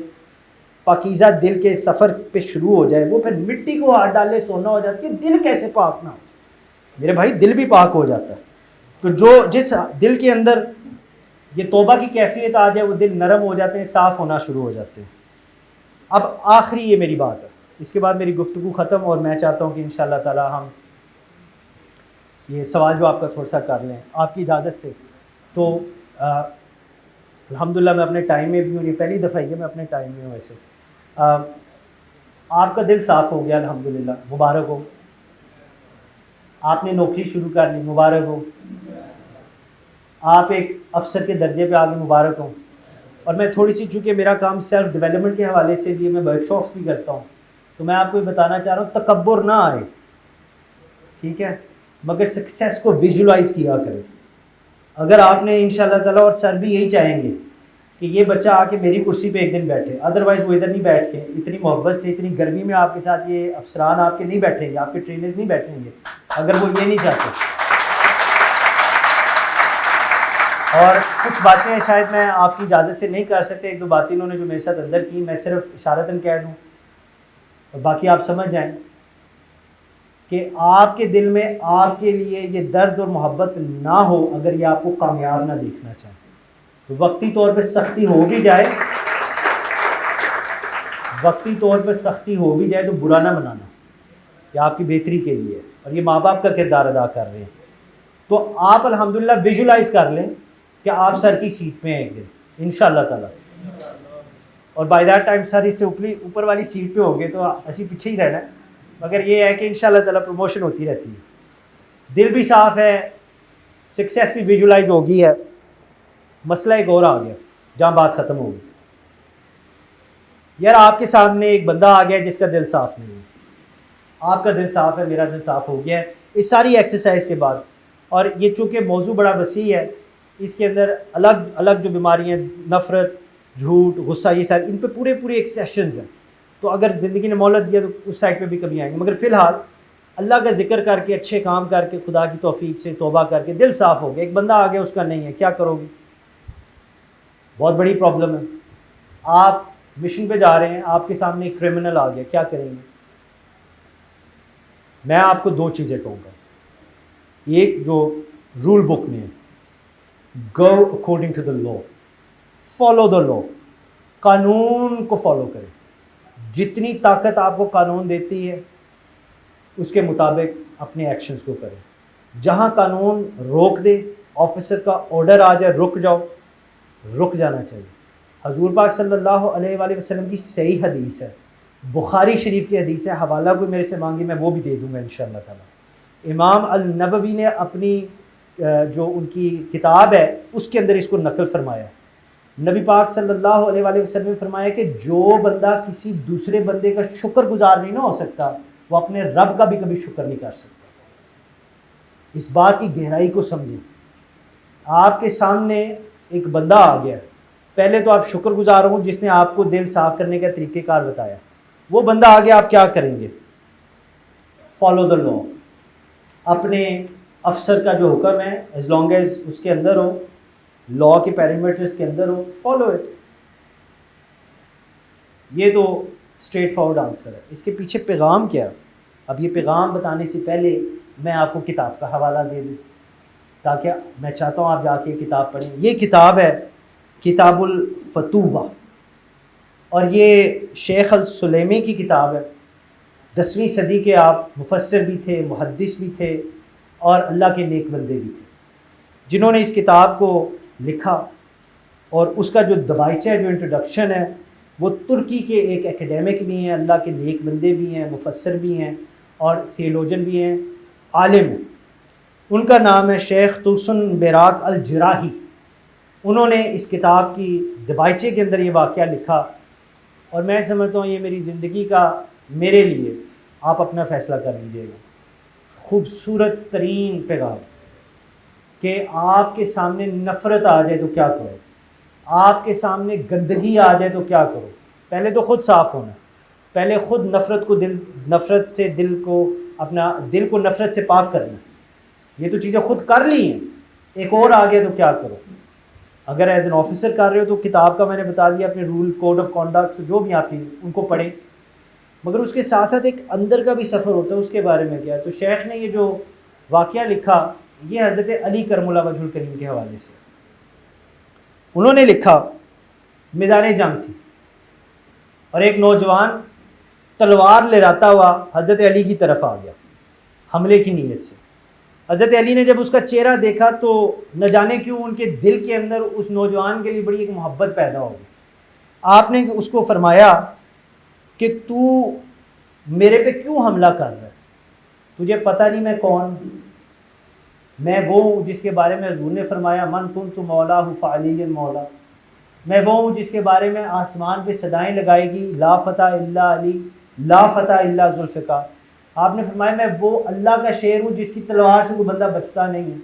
S1: پاکیزہ دل کے سفر پہ شروع ہو جائے، وہ پھر مٹی کو ہاتھ ڈالے سونا ہو جاتی ہے۔ دل کیسے پاک نہ ہو میرے بھائی، دل بھی پاک ہو جاتا ہے۔ تو جس دل کے اندر یہ توبہ کی کیفیت آ جائے، وہ دل نرم ہو جاتے ہیں، صاف ہونا شروع ہو جاتے ہیں۔ اب آخری یہ میری بات ہے، اس کے بعد میری گفتگو ختم، اور میں چاہتا ہوں کہ انشاءاللہ تعالی ہم یہ سوال جو آپ کا تھوڑا سا کر لیں آپ کی اجازت سے۔ تو الحمدللہ میں اپنے ٹائم میں بھی ہوں، یہ پہلی دفعہ ہی ہے میں اپنے ٹائم میں ہوں۔ ویسے آپ کا دل صاف ہو گیا الحمدللہ، مبارک ہو۔ آپ نے نوکری شروع کر لی، مبارک ہو۔ آپ ایک افسر کے درجے پہ آگے، مبارک ہو۔ اور میں تھوڑی سی، چونکہ میرا کام سیلف ڈیولپمنٹ کے حوالے سے بھی، میں ورک شاپس بھی کرتا ہوں، تو میں آپ کو یہ بتانا چاہ رہا ہوں، تکبر نہ آئے، ٹھیک ہے، مگر سکسیس کو ویژولائز کیا کرے۔ اگر آپ نے انشاءاللہ تعالیٰ، اور سر بھی یہی چاہیں گے کہ یہ بچہ آ کے میری کرسی پہ ایک دن بیٹھے، ادروائز وہ ادھر نہیں بیٹھ کے، اتنی محبت سے، اتنی گرمی میں آپ کے ساتھ یہ افسران آپ کے نہیں بیٹھیں گے، آپ کے ٹرینرز نہیں بیٹھیں گے اگر وہ یہ نہیں چاہتے۔ اور کچھ باتیں شاید میں آپ کی اجازت سے نہیں کر سکتے، ایک دو باتیں انہوں نے جو میرے ساتھ اندر کی، میں صرف اشارتاً کہہ دوں اور باقی آپ سمجھ جائیں کہ آپ کے دل میں آپ کے لیے یہ درد اور محبت نہ ہو اگر یہ آپ کو کامیاب نہ دیکھنا چاہیں، تو وقتی طور پہ سختی ہو بھی جائے، وقتی طور پہ سختی ہو بھی جائے تو برا نہ منانا، یہ آپ کی بہتری کے لیے، اور یہ ماں باپ کا کردار ادا کر رہے ہیں۔ تو آپ الحمدللہ ویژولائز کر لیں کہ آپ سر کی سیٹ پہ ہیں ایک دن انشاءاللہ تعالیٰ، اور بائی دیٹ ٹائم سر اس سے اوپر والی سیٹ پہ ہو گئے تو اسی پیچھے ہی رہنا ہے، مگر یہ ہے کہ انشاءاللہ تعالیٰ پروموشن ہوتی رہتی ہے۔ دل بھی صاف ہے، سکسیس بھی ویژولائز ہو گئی ہے، مسئلہ ایک اور آ گیا جہاں بات ختم ہوگی۔ یار آپ کے سامنے ایک بندہ آ گیا جس کا دل صاف نہیں ہے، آپ کا دل صاف ہے، میرا دل صاف ہو گیا ہے اس ساری ایکسرسائز کے بعد۔ اور یہ چونکہ موضوع بڑا وسیع ہے، اس کے اندر الگ الگ جو بیماریاں، نفرت، جھوٹ، غصہ، یہ سارے، ان پہ پورے ایک سیشنز ہیں، تو اگر زندگی نے مہلت دیا تو اس سائڈ پہ بھی کبھی آئیں گے، مگر فی الحال اللہ کا ذکر کر کے، اچھے کام کر کے، خدا کی توفیق سے توبہ کر کے دل صاف ہو گیا۔ ایک بندہ آ گیا اس کا نہیں ہے، کیا کرو گے؟ بہت بڑی پرابلم ہے۔ آپ مشن پہ جا رہے ہیں، آپ کے سامنے ایک کرمنل آ گیا، کیا کریں گے؟ میں آپ کو دو چیزیں کہوں گا، ایک جو رول بک میں ہے، go according to the law, follow the law, قانون کو فالو کریں، جتنی طاقت آپ کو قانون دیتی ہے اس کے مطابق اپنے ایکشنز کو کریں۔ جہاں قانون روک دے، آفیسر کا آرڈر آ جائے رک جاؤ، رک جانا چاہیے۔ حضور پاک صلی اللہ علیہ وآلہ وسلم کی صحیح حدیث ہے، بخاری شریف کی حدیث ہے، حوالہ کوئی میرے سے مانگی میں وہ بھی دے دوں گا انشاءاللہ تعالی۔ امام النووی نے اپنی جو ان کی کتاب ہے اس کے اندر اس کو نقل فرمایا ہے۔ نبی پاک صلی اللہ علیہ وآلہ وسلم نے فرمایا کہ جو بندہ کسی دوسرے بندے کا شکر گزار نہیں نہ ہو سکتا، وہ اپنے رب کا بھی کبھی شکر نہیں کر سکتا۔ اس بات کی گہرائی کو سمجھیں۔ آپ کے سامنے ایک بندہ آ گیا، پہلے تو آپ شکر گزار ہوں جس نے آپ کو دل صاف کرنے کا طریقہ کار بتایا، وہ بندہ آ گیا، آپ کیا کریں گے؟ فالو دا لا، اپنے افسر کا جو حکم ہے ایز لانگ ایز اس کے اندر ہو، لا کے پیرامیٹرز کے اندر ہو، فالو اٹ۔ یہ تو اسٹریٹ فارورڈ آنسر ہے۔ اس کے پیچھے پیغام کیا؟ اب یہ پیغام بتانے سے پہلے میں آپ کو کتاب کا حوالہ دے دوں، تاکہ میں چاہتا ہوں آپ جا کے یہ کتاب پڑھیں۔ یہ کتاب ہے کتاب الفتوہ، اور یہ شیخ السلیمی کی کتاب ہے۔ 10ویں صدی کے آپ مفسر بھی تھے، محدث بھی تھے، اور اللہ کے نیک بندے بھی تھے، جنہوں نے اس کتاب کو لکھا، اور اس کا جو دبائچہ ہے، جو انٹروڈکشن ہے، وہ ترکی کے ایک ایکیڈیمک بھی ہیں، اللہ کے نیک بندے بھی ہیں، مفسر بھی ہیں اور تھیولوجن بھی ہیں، عالم ہیں۔ ان کا نام ہے شیخ توسن بیراق الجراحی۔ انہوں نے اس کتاب کی دبائچے کے اندر یہ واقعہ لکھا، اور میں سمجھتا ہوں یہ میری زندگی کا، میرے لیے آپ اپنا فیصلہ کر لیجیے گا، خوبصورت ترین پیغام کہ آپ کے سامنے نفرت آ جائے تو کیا کرو، آپ کے سامنے گندگی آ جائے تو کیا کرو۔ پہلے تو خود صاف ہونا، پہلے خود نفرت سے دل کو نفرت سے پاک کرنا۔ یہ تو چیزیں خود کر لی ہیں، ایک اور آ گیا تو کیا کرو۔ اگر ایز این آفیسر کر رہے ہو تو کتاب کا میں نے بتا دیا، اپنے رول کوڈ آف کانڈکٹ جو بھی آپ کی ان کو پڑھیں، مگر اس کے ساتھ ساتھ ایک اندر کا بھی سفر ہوتا ہے، اس کے بارے میں کیا ہے۔ تو شیخ نے یہ جو واقعہ لکھا یہ حضرت علی کرم اللہ وجہ الکریم کے حوالے سے انہوں نے لکھا، میدان جنگ تھی اور ایک نوجوان تلوار لہراتا ہوا حضرت علی کی طرف آ گیا حملے کی نیت سے۔ حضرت علی نے جب اس کا چہرہ دیکھا تو نہ جانے کیوں ان کے دل کے اندر اس نوجوان کے لیے بڑی ایک محبت پیدا ہو گئی۔ آپ نے اس کو فرمایا کہ تو میرے پہ کیوں حملہ کر رہا ہے؟ تجھے پتہ نہیں میں کون؟ میں وہ ہوں جس کے بارے میں حضور نے فرمایا من کنت مولا فعلی مولا، میں وہ ہوں جس کے بارے میں آسمان پہ صدائیں لگائے گی لا فتح الا علی لا فتح الا ذوالفقار۔ آپ نے فرمایا میں وہ اللہ کا شیر ہوں جس کی تلوار سے کوئی بندہ بچتا نہیں ہے،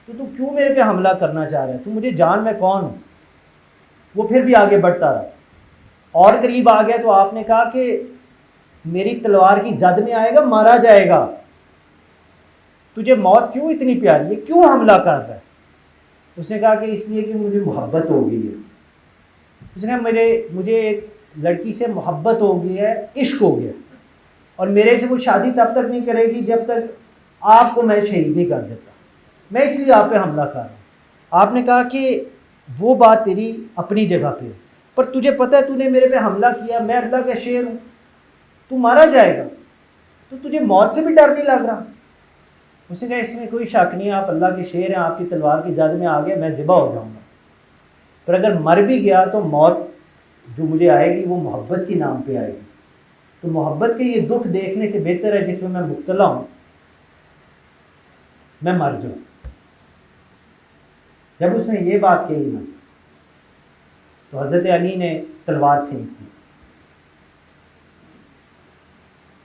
S1: تو کیوں میرے پہ حملہ کرنا چاہ رہا ہے؟ تو مجھے جان میں کون ہوں؟ وہ پھر بھی آگے بڑھتا رہا اور قریب آ گیا تو آپ نے کہا کہ میری تلوار کی زد میں آئے گا، مارا جائے گا، تجھے موت کیوں اتنی پیاری ہے، کیوں حملہ کر رہا ہے؟ اس نے کہا کہ اس لیے کہ مجھے محبت ہو گئی ہے۔ اس نے کہا مجھے ایک لڑکی سے محبت ہو گئی ہے، عشق ہو گیا، اور میرے سے وہ شادی تب تک نہیں کرے گی جب تک آپ کو میں شہید نہیں کر دیتا، میں اس لیے آپ پہ حملہ کر رہا ہوں۔ آپ نے کہا کہ وہ بات تیری اپنی جگہ پہ، پر تجھے پتہ ہے تو نے میرے پہ حملہ کیا، میں اللہ کا شیر ہوں، تو مارا جائے گا، تو تجھے موت سے بھی ڈر نہیں لگ رہا؟ اس نے کہا اس میں کوئی شک نہیں ہے، آپ اللہ کے شیر ہیں، آپ کی تلوار کی زد میں آ گیا، میں ذبح ہو جاؤں گا، پر اگر مر بھی گیا تو موت جو مجھے آئے گی وہ محبت کے نام پہ آئے گی، تو محبت کے یہ دکھ دیکھنے سے بہتر ہے جس میں میں مبتلا ہوں میں مر جاؤں۔ جب اس نے یہ بات کہی نا تو حضرت علی نے تلوار پھینک دی،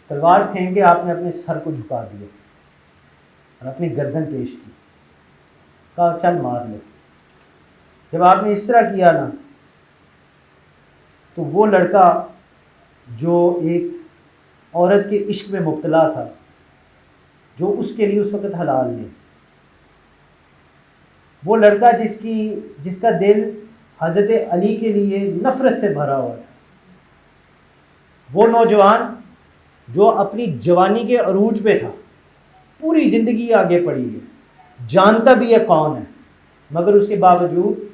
S1: تلوار پھینک کے آپ نے اپنے سر کو جھکا دیا اور اپنی گردن پیش کی، کہا چل مار لے۔ جب آپ نے اس طرح کیا نا تو وہ لڑکا جو ایک عورت کے عشق میں مبتلا تھا، جو اس کے لیے اس وقت حلال نہیں، وہ لڑکا جس کا دل حضرت علی کے لیے نفرت سے بھرا ہوا تھا، وہ نوجوان جو اپنی جوانی کے عروج پہ تھا، پوری زندگی آگے پڑی ہے، جانتا بھی ہے کون ہے، مگر اس کے باوجود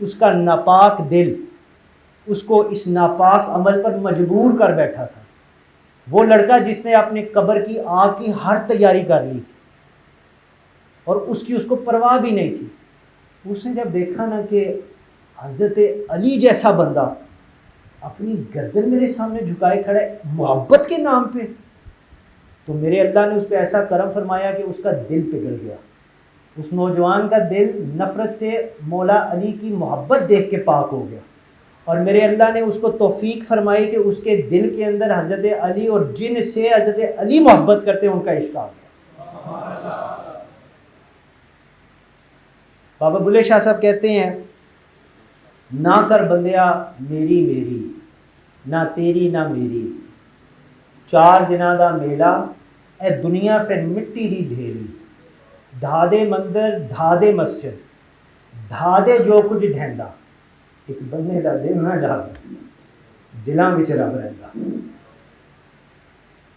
S1: اس کا ناپاک دل اس کو اس ناپاک عمل پر مجبور کر بیٹھا تھا۔ وہ لڑکا جس نے اپنے قبر کی آگ کی ہر تیاری کر لی تھی اور اس کو پرواہ بھی نہیں تھی، اس نے جب دیکھا نا کہ حضرت علی جیسا بندہ اپنی گردن میرے سامنے جھکائے کھڑا ہے محبت کے نام پہ، تو میرے اللہ نے اس پہ ایسا کرم فرمایا کہ اس کا دل پگھل گیا، اس نوجوان کا دل نفرت سے مولا علی کی محبت دیکھ کے پاک ہو گیا، اور میرے اللہ نے اس کو توفیق فرمائی کہ اس کے دل کے اندر حضرت علی اور جن سے حضرت علی محبت کرتے ہیں ان کا عشق آ گیا۔ بابا بلے شاہ صاحب کہتے ہیں نہ کر بندیا میری میری، نہ تیری نہ میری، 4 دناں دا میلہ اے دنیا پھر مٹی دی ڈھیری، ڈھا دے مندر ڈھا دے مسجد ڈھا دے جو کچھ ڈھیندا، ایک بندے دا دل نہ ڈھا دلاں وچ رب رہندا۔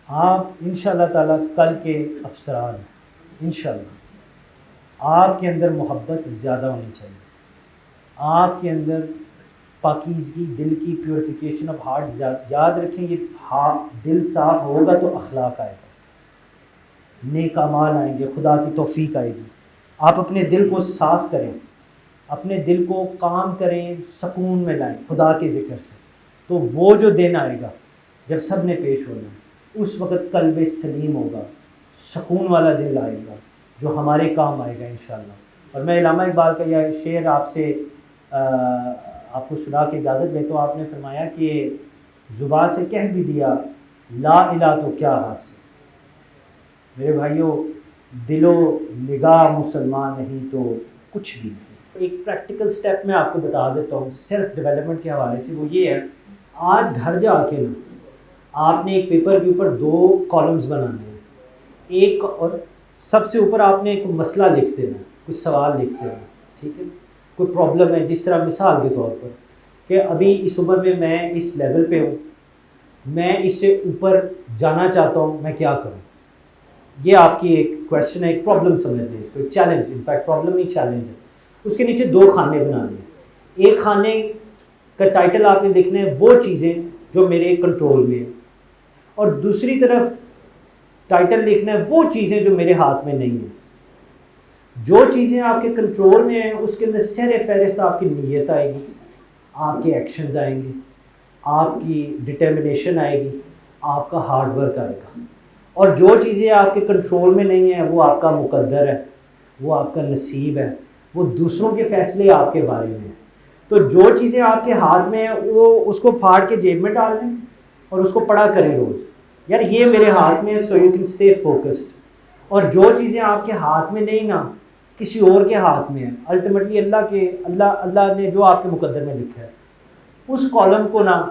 S1: آپ انشاءاللہ تعالیٰ کل کے افسران ہیں، انشاءاللہ آپ کے اندر محبت زیادہ ہونی چاہیے، آپ کے اندر پاکیزگی، دل کی پیوریفیکیشن آف ہارٹ، یاد رکھیں یہ دل صاف ہوگا تو اخلاق آئے گا، نیک اعمال آئیں گے، خدا کی توفیق آئے گی۔ آپ اپنے دل کو صاف کریں، اپنے دل کو کام کریں، سکون میں لائیں خدا کے ذکر سے، تو وہ جو دن آئے گا جب سب نے پیش ہونا ہے، اس وقت قلب سلیم ہوگا، سکون والا دل آئے گا جو ہمارے کام آئے گا انشاءاللہ۔ اور میں علامہ اقبال کا یہ شعر آپ کو سنا کے اجازت لیتا ہوں۔ آپ نے فرمایا کہ زبان سے کہہ بھی دیا لا الہ تو کیا حاصل، میرے بھائیوں دل و نگاہ مسلمان نہیں تو کچھ بھی نہیں۔ ایک پریکٹیکل سٹیپ میں آپ کو بتا دیتا ہوں سیلف ڈیولپمنٹ کے حوالے سے، وہ یہ ہے آج گھر جا کے نا آپ نے ایک پیپر کے اوپر 2 کالمز بنانے ہیں، ایک اور سب سے اوپر آپ نے ایک مسئلہ لکھ دینا، کچھ سوال لکھ دینا، ٹھیک ہے، کوئی پرابلم ہے، جس طرح مثال کے طور پر کہ ابھی اس عمر میں اس لیول پہ ہوں، میں اس سے اوپر جانا چاہتا ہوں، میں کیا کروں؟ یہ آپ کی ایک کویشچن ہے، ایک پرابلم سمجھ لیں اس کو، ایک چیلنج، انفیکٹ پرابلم نہیں چیلنج ہے۔ اس کے نیچے 2 خانے بنانے ہیں، ایک خانے کا ٹائٹل آپ نے لکھنا ہے وہ چیزیں جو میرے کنٹرول میں ہیں، اور دوسری طرف ٹائٹل لکھنا ہے وہ چیزیں جو میرے ہاتھ میں نہیں ہیں۔ جو چیزیں آپ کے کنٹرول میں ہیں اس کے اندر سر فہرست آپ کی نیت آئے گی، آپ کے ایکشنز آئیں گے، آپ کی ڈٹرمنیشن آئے گی، آپ کا ہارڈ ورک آئے گا، اور جو چیزیں آپ کے کنٹرول میں نہیں ہیں وہ آپ کا مقدر ہے، وہ آپ کا نصیب ہے، وہ دوسروں کے فیصلے آپ کے بارے میں ہیں۔ تو جو چیزیں آپ کے ہاتھ میں ہیں وہ اس کو پھاڑ کے جیب میں ڈال لیں اور اس کو پڑھا کریں روز، یار یہ میرے ہاتھ میں ہے، so you can stay focused. اور جو چیزیں آپ کے ہاتھ میں نہیں نا کسی اور کے ہاتھ میں ہیں، الٹیمیٹلی اللہ نے جو آپ کے مقدر میں لکھا ہے اس کالم کو نا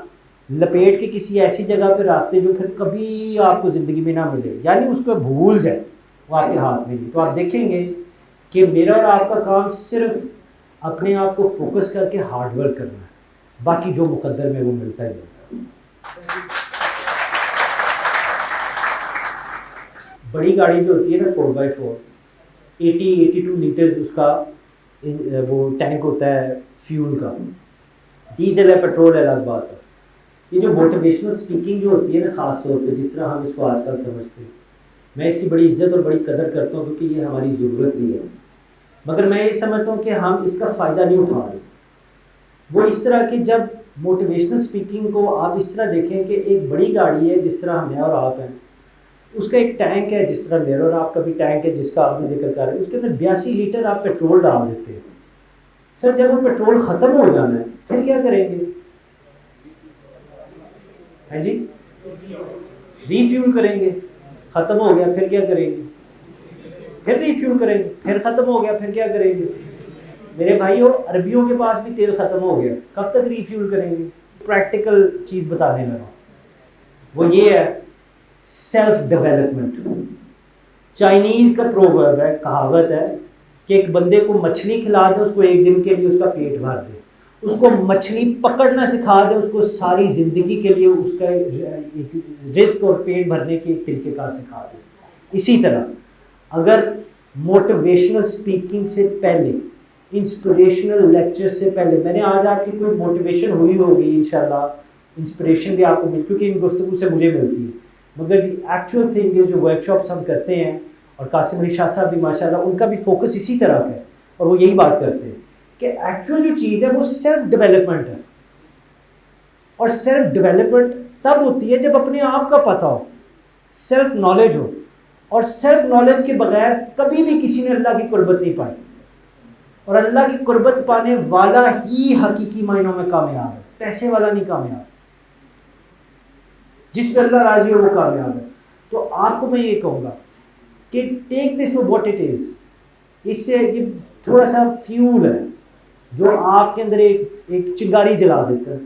S1: لپیٹ کے کسی ایسی جگہ پہ رکھ دیں جو پھر کبھی آپ کو زندگی میں نہ ملے، یعنی اس کو بھول جائے، وہ آپ کے ہاتھ میں نہیں۔ تو آپ دیکھیں گے کہ میرا اور آپ کا کام صرف اپنے آپ کو فوکس کر کے ہارڈ ورک کرنا ہے، باقی جو مقدر میں وہ ملتا ہی ملتا ہے۔ بڑی گاڑی جو ہوتی ہے نا 4x4 82 لیٹرز اس کا وہ ٹینک ہوتا ہے فیول کا، ڈیزل ہے پیٹرول ہے الگ بات ہے۔ یہ جو موٹیویشنل اسپیکنگ جو ہوتی ہے نا خاص طور پہ جس طرح ہم اس کو آج کل سمجھتے ہیں، میں اس کی بڑی عزت اور بڑی قدر کرتا ہوں کیونکہ یہ ہماری ضرورت بھی ہے، مگر میں یہ سمجھتا ہوں کہ ہم اس کا فائدہ نہیں اٹھا رہے۔ وہ اس طرح کہ جب موٹیویشنل اسپیکنگ کو آپ اس طرح دیکھیں کہ ایک بڑی گاڑی ہے جس طرح میں اور آپ ہیں، اس کا ایک ٹینک ہے جس طرح میرا اور آپ کا بھی ٹینک ہے جس کا آپ بھی ذکر کر رہے ہیں، اس کے اندر 82 لیٹر آپ پیٹرول ڈال دیتے ہیں۔ سر جب وہ پیٹرول ختم ہو جانا ہے پھر کیا کریں گے؟ ہاں جی، ری فیول کریں گے، ختم ہو گیا پھر کیا کریں گے؟ پھر ری فیول کریں گے، پھر ختم ہو گیا پھر کیا کریں گے؟ میرے بھائیو عربیوں کے پاس بھی تیل ختم ہو گیا، کب تک ری فیول کریں گے؟ پریکٹیکل چیز بتانے لگا، وہ یہ ہے سیلف ڈیولپمنٹ۔ چائنیز کا پروورب ہے، کہاوت ہے کہ ایک بندے کو مچھلی کھلا دے اس کو ایک دن کے لیے اس کا پیٹ بھر دے، اس کو مچھلی پکڑنا سکھا دے اس کو ساری زندگی کے لیے اس کا رزق اور پیٹ بھرنے کے ایک طریقہ کار سکھا دے۔ اسی طرح اگر موٹیویشنل سپیکنگ سے پہلے، انسپریشنل لیکچر سے پہلے، میں نے آج آپ کی کوئی موٹیویشن ہوئی ہوگی انشاءاللہ، انسپریشن بھی آپ کو مل، کیونکہ ان گفتگو سے مجھے ملتی ہے، مگر دی ایکچوئل تھنگ ہے جو ورک شاپس ہم کرتے ہیں، اور قاسم علی شاہ صاحب بھی ماشاءاللہ ان کا بھی فوکس اسی طرح کا ہے، اور وہ یہی بات کرتے ہیں کہ ایکچوئل جو چیز ہے وہ سیلف ڈیولپمنٹ ہے، اور سیلف ڈیولپمنٹ تب ہوتی ہے جب اپنے آپ کا پتہ ہو، سیلف نالج ہو، اور سیلف نالج کے بغیر کبھی بھی کسی نے اللہ کی قربت نہیں پائی، اور اللہ کی قربت پانے والا ہی حقیقی معنوں میں کامیاب ہے، پیسے والا نہیں کامیاب، جس پہ اللہ راضی ہو وہ کامیاب ہے۔ تو آپ کو میں یہ کہوں گا کہ take this for what it is, اس سے یہ تھوڑا سا فیول ہے جو آپ کے اندر ایک چنگاری جلا دیتا ہے،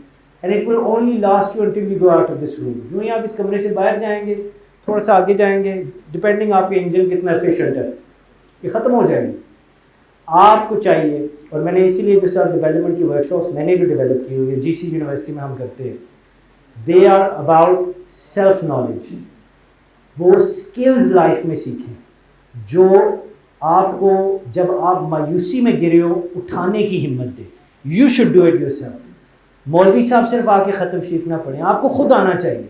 S1: and it will only last you until you go out of this room. جو ہی آپ اس کمرے سے باہر جائیں گے، تھوڑا سا آگے جائیں گے، ڈپینڈنگ آپ کے انجن کتنا ایفیشینٹ ہے، یہ ختم ہو جائے گی۔ آپ کو چاہیے، اور میں نے اسی لیے جو سیلف ڈیولپمنٹ کی ورک شاپس میں نے جو ڈیولپ کی ہوئی ہے GC یونیورسٹی میں ہم کرتے ہیں، they are about self knowledge. وہ اسکلز لائف میں سیکھیں جو آپ کو جب آپ مایوسی میں گرے ہو اٹھانے کی ہمت دے۔ You should do it yourself. مولوی صاحب صرف آ کے ختم شریف نہ پڑھیں، آپ کو خود آنا چاہیے۔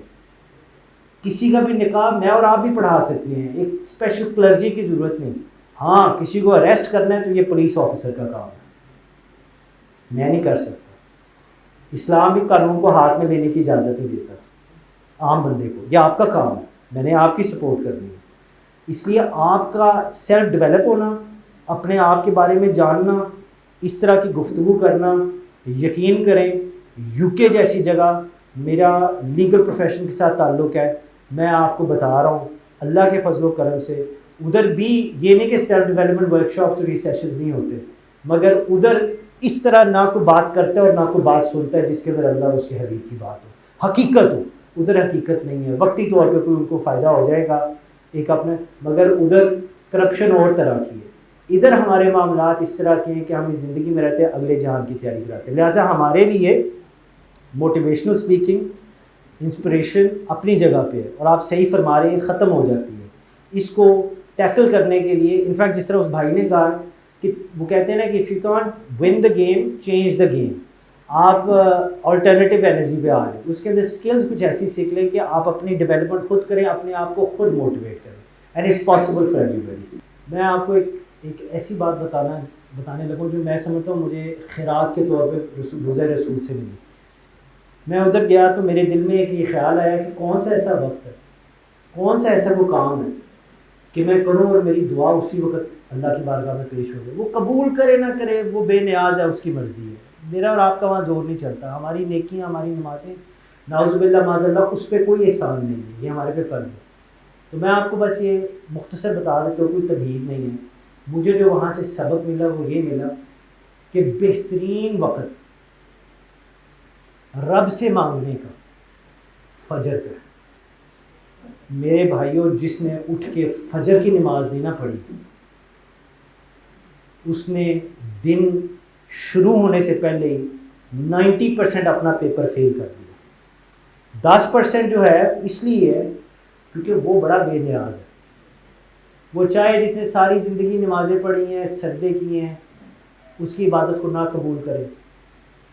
S1: کسی کا بھی نکاح میں اور آپ بھی پڑھا سکتے ہیں، ایک اسپیشل کلرجی کی ضرورت نہیں۔ ہاں کسی کو اریسٹ کرنا ہے تو یہ پولیس آفیسر کا کام ہے، میں نہیں کر سکتا۔
S2: اسلام بھی قانون کو ہاتھ میں لینے کی اجازت نہیں دیتا عام بندے کو. یہ آپ کا کام ہے, میں نے آپ کی سپورٹ کرنی ہے. اس لیے آپ کا سیلف ڈیولپ ہونا, اپنے آپ کے بارے میں جاننا, اس طرح کی گفتگو کرنا. یقین کریں یو کے جیسی جگہ, میرا لیگل پروفیشن کے ساتھ تعلق ہے, میں آپ کو بتا رہا ہوں اللہ کے فضل و کرم سے ادھر بھی یہ نہیں کہ سیلف ڈیولپمنٹ ورک شاپس اور سیشنز نہیں ہوتے, مگر ادھر اس طرح نہ کوئی بات کرتا ہے اور نہ کوئی بات سنتا ہے جس کے اندر اللہ اور اس کے حبیب کی بات ہو, حقیقت ہو. ادھر حقیقت نہیں ہے, وقتی طور پہ کوئی ان کو فائدہ ہو جائے گا ایک اپنے, مگر ادھر کرپشن اور طرح کی ہے. ادھر ہمارے معاملات اس طرح کے ہیں کہ ہم اس زندگی میں رہتے ہیں اگلے جہان کی تیاری کراتے ہیں. لہٰذا ہمارے لیے موٹیویشنل اسپیکنگ انسپریشن اپنی جگہ پہ ہے, اور آپ صحیح فرما رہے ہیں, ختم ہو جاتی ہے. اس کو ٹیکل کرنے کے لیے انفیکٹ جس طرح اس بھائی نے کہا کہ وہ کہتے ہیں نا کہ if you can't one the game change the game, آپ آلٹرنیٹیو انرجی پہ آ رہے ہیں, اس کے اندر اسکلز کچھ ایسی سیکھ لیں کہ آپ اپنی ڈیولپمنٹ خود کریں, اپنے آپ کو خود موٹیویٹ کریں, and it's possible for everybody. میں آپ کو ایک ایسی بات بتانے لگوں جو میں سمجھتا ہوں مجھے خیرات کے طور پہ روزہ رسول سے ملی. میں ادھر گیا تو میرے دل میں ایک یہ خیال آیا کہ کون سا ایسا وقت ہے, کون سا ایسا کوئی کام ہے کہ میں کروں اور میری دعا اسی وقت اللہ کی بارگاہ میں پیش ہو گئی. وہ قبول کرے نہ کرے وہ بے نیاز ہے, اس کی مرضی ہے. میرا اور آپ کا وہاں زور نہیں چلتا. ہماری نیکیاں, ہماری نمازیں, نعوذ باللہ معاذ اللہ, اس پہ کوئی احسان نہیں ہے, یہ ہمارے پہ فرض ہے. تو میں آپ کو بس یہ مختصر بتا دیتا ہوں, کوئی تمہید نہیں ہے. مجھے جو وہاں سے سبق ملا وہ یہ ملا کہ بہترین وقت رب سے مانگنے کا فجر کا. میرے بھائیوں, جس نے اٹھ کے فجر کی نماز نہیں نہ پڑھی, اس نے دن شروع ہونے سے پہلے ہی 90% اپنا پیپر فیل کر دیا. 10% جو ہے اس لیے ہے کیونکہ وہ بڑا بے نیاز ہے. وہ چاہے جس نے ساری زندگی نمازیں پڑھی ہیں, سجدے کیے ہیں, اس کی عبادت کو نہ قبول کرے,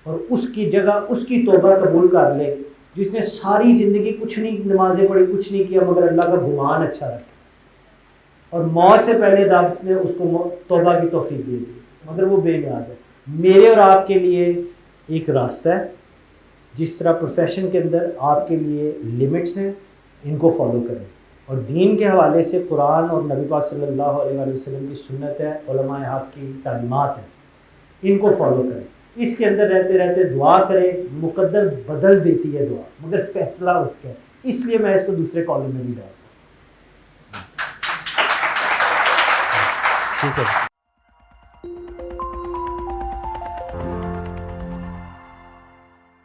S2: اور اس کی جگہ اس کی توبہ قبول کر لے جس نے ساری زندگی کچھ نہیں نمازیں پڑھی, کچھ نہیں کیا, مگر اللہ کا گمان اچھا رکھا, اور موت سے پہلے رب نے اس کو توبہ کی توفیق دے دی, مگر وہ بے نیاز ہے. میرے اور آپ کے لیے ایک راستہ ہے, جس طرح پروفیشن کے اندر آپ کے لیے لمٹس ہیں, ان کو فالو کریں, اور دین کے حوالے سے قرآن اور نبی پاک صلی اللہ علیہ وآلہ وسلم کی سنت ہے, علماء حق کی تعلیمات ہیں, ان کو فالو کریں. اس کے اندر رہتے رہتے دعا کریں, مقدر بدل دیتی ہے دعا, مگر فیصلہ اس کا ہے. اس لیے میں اس کو دوسرے کالم میں نہیں ڈالتا. ٹھیک ہے.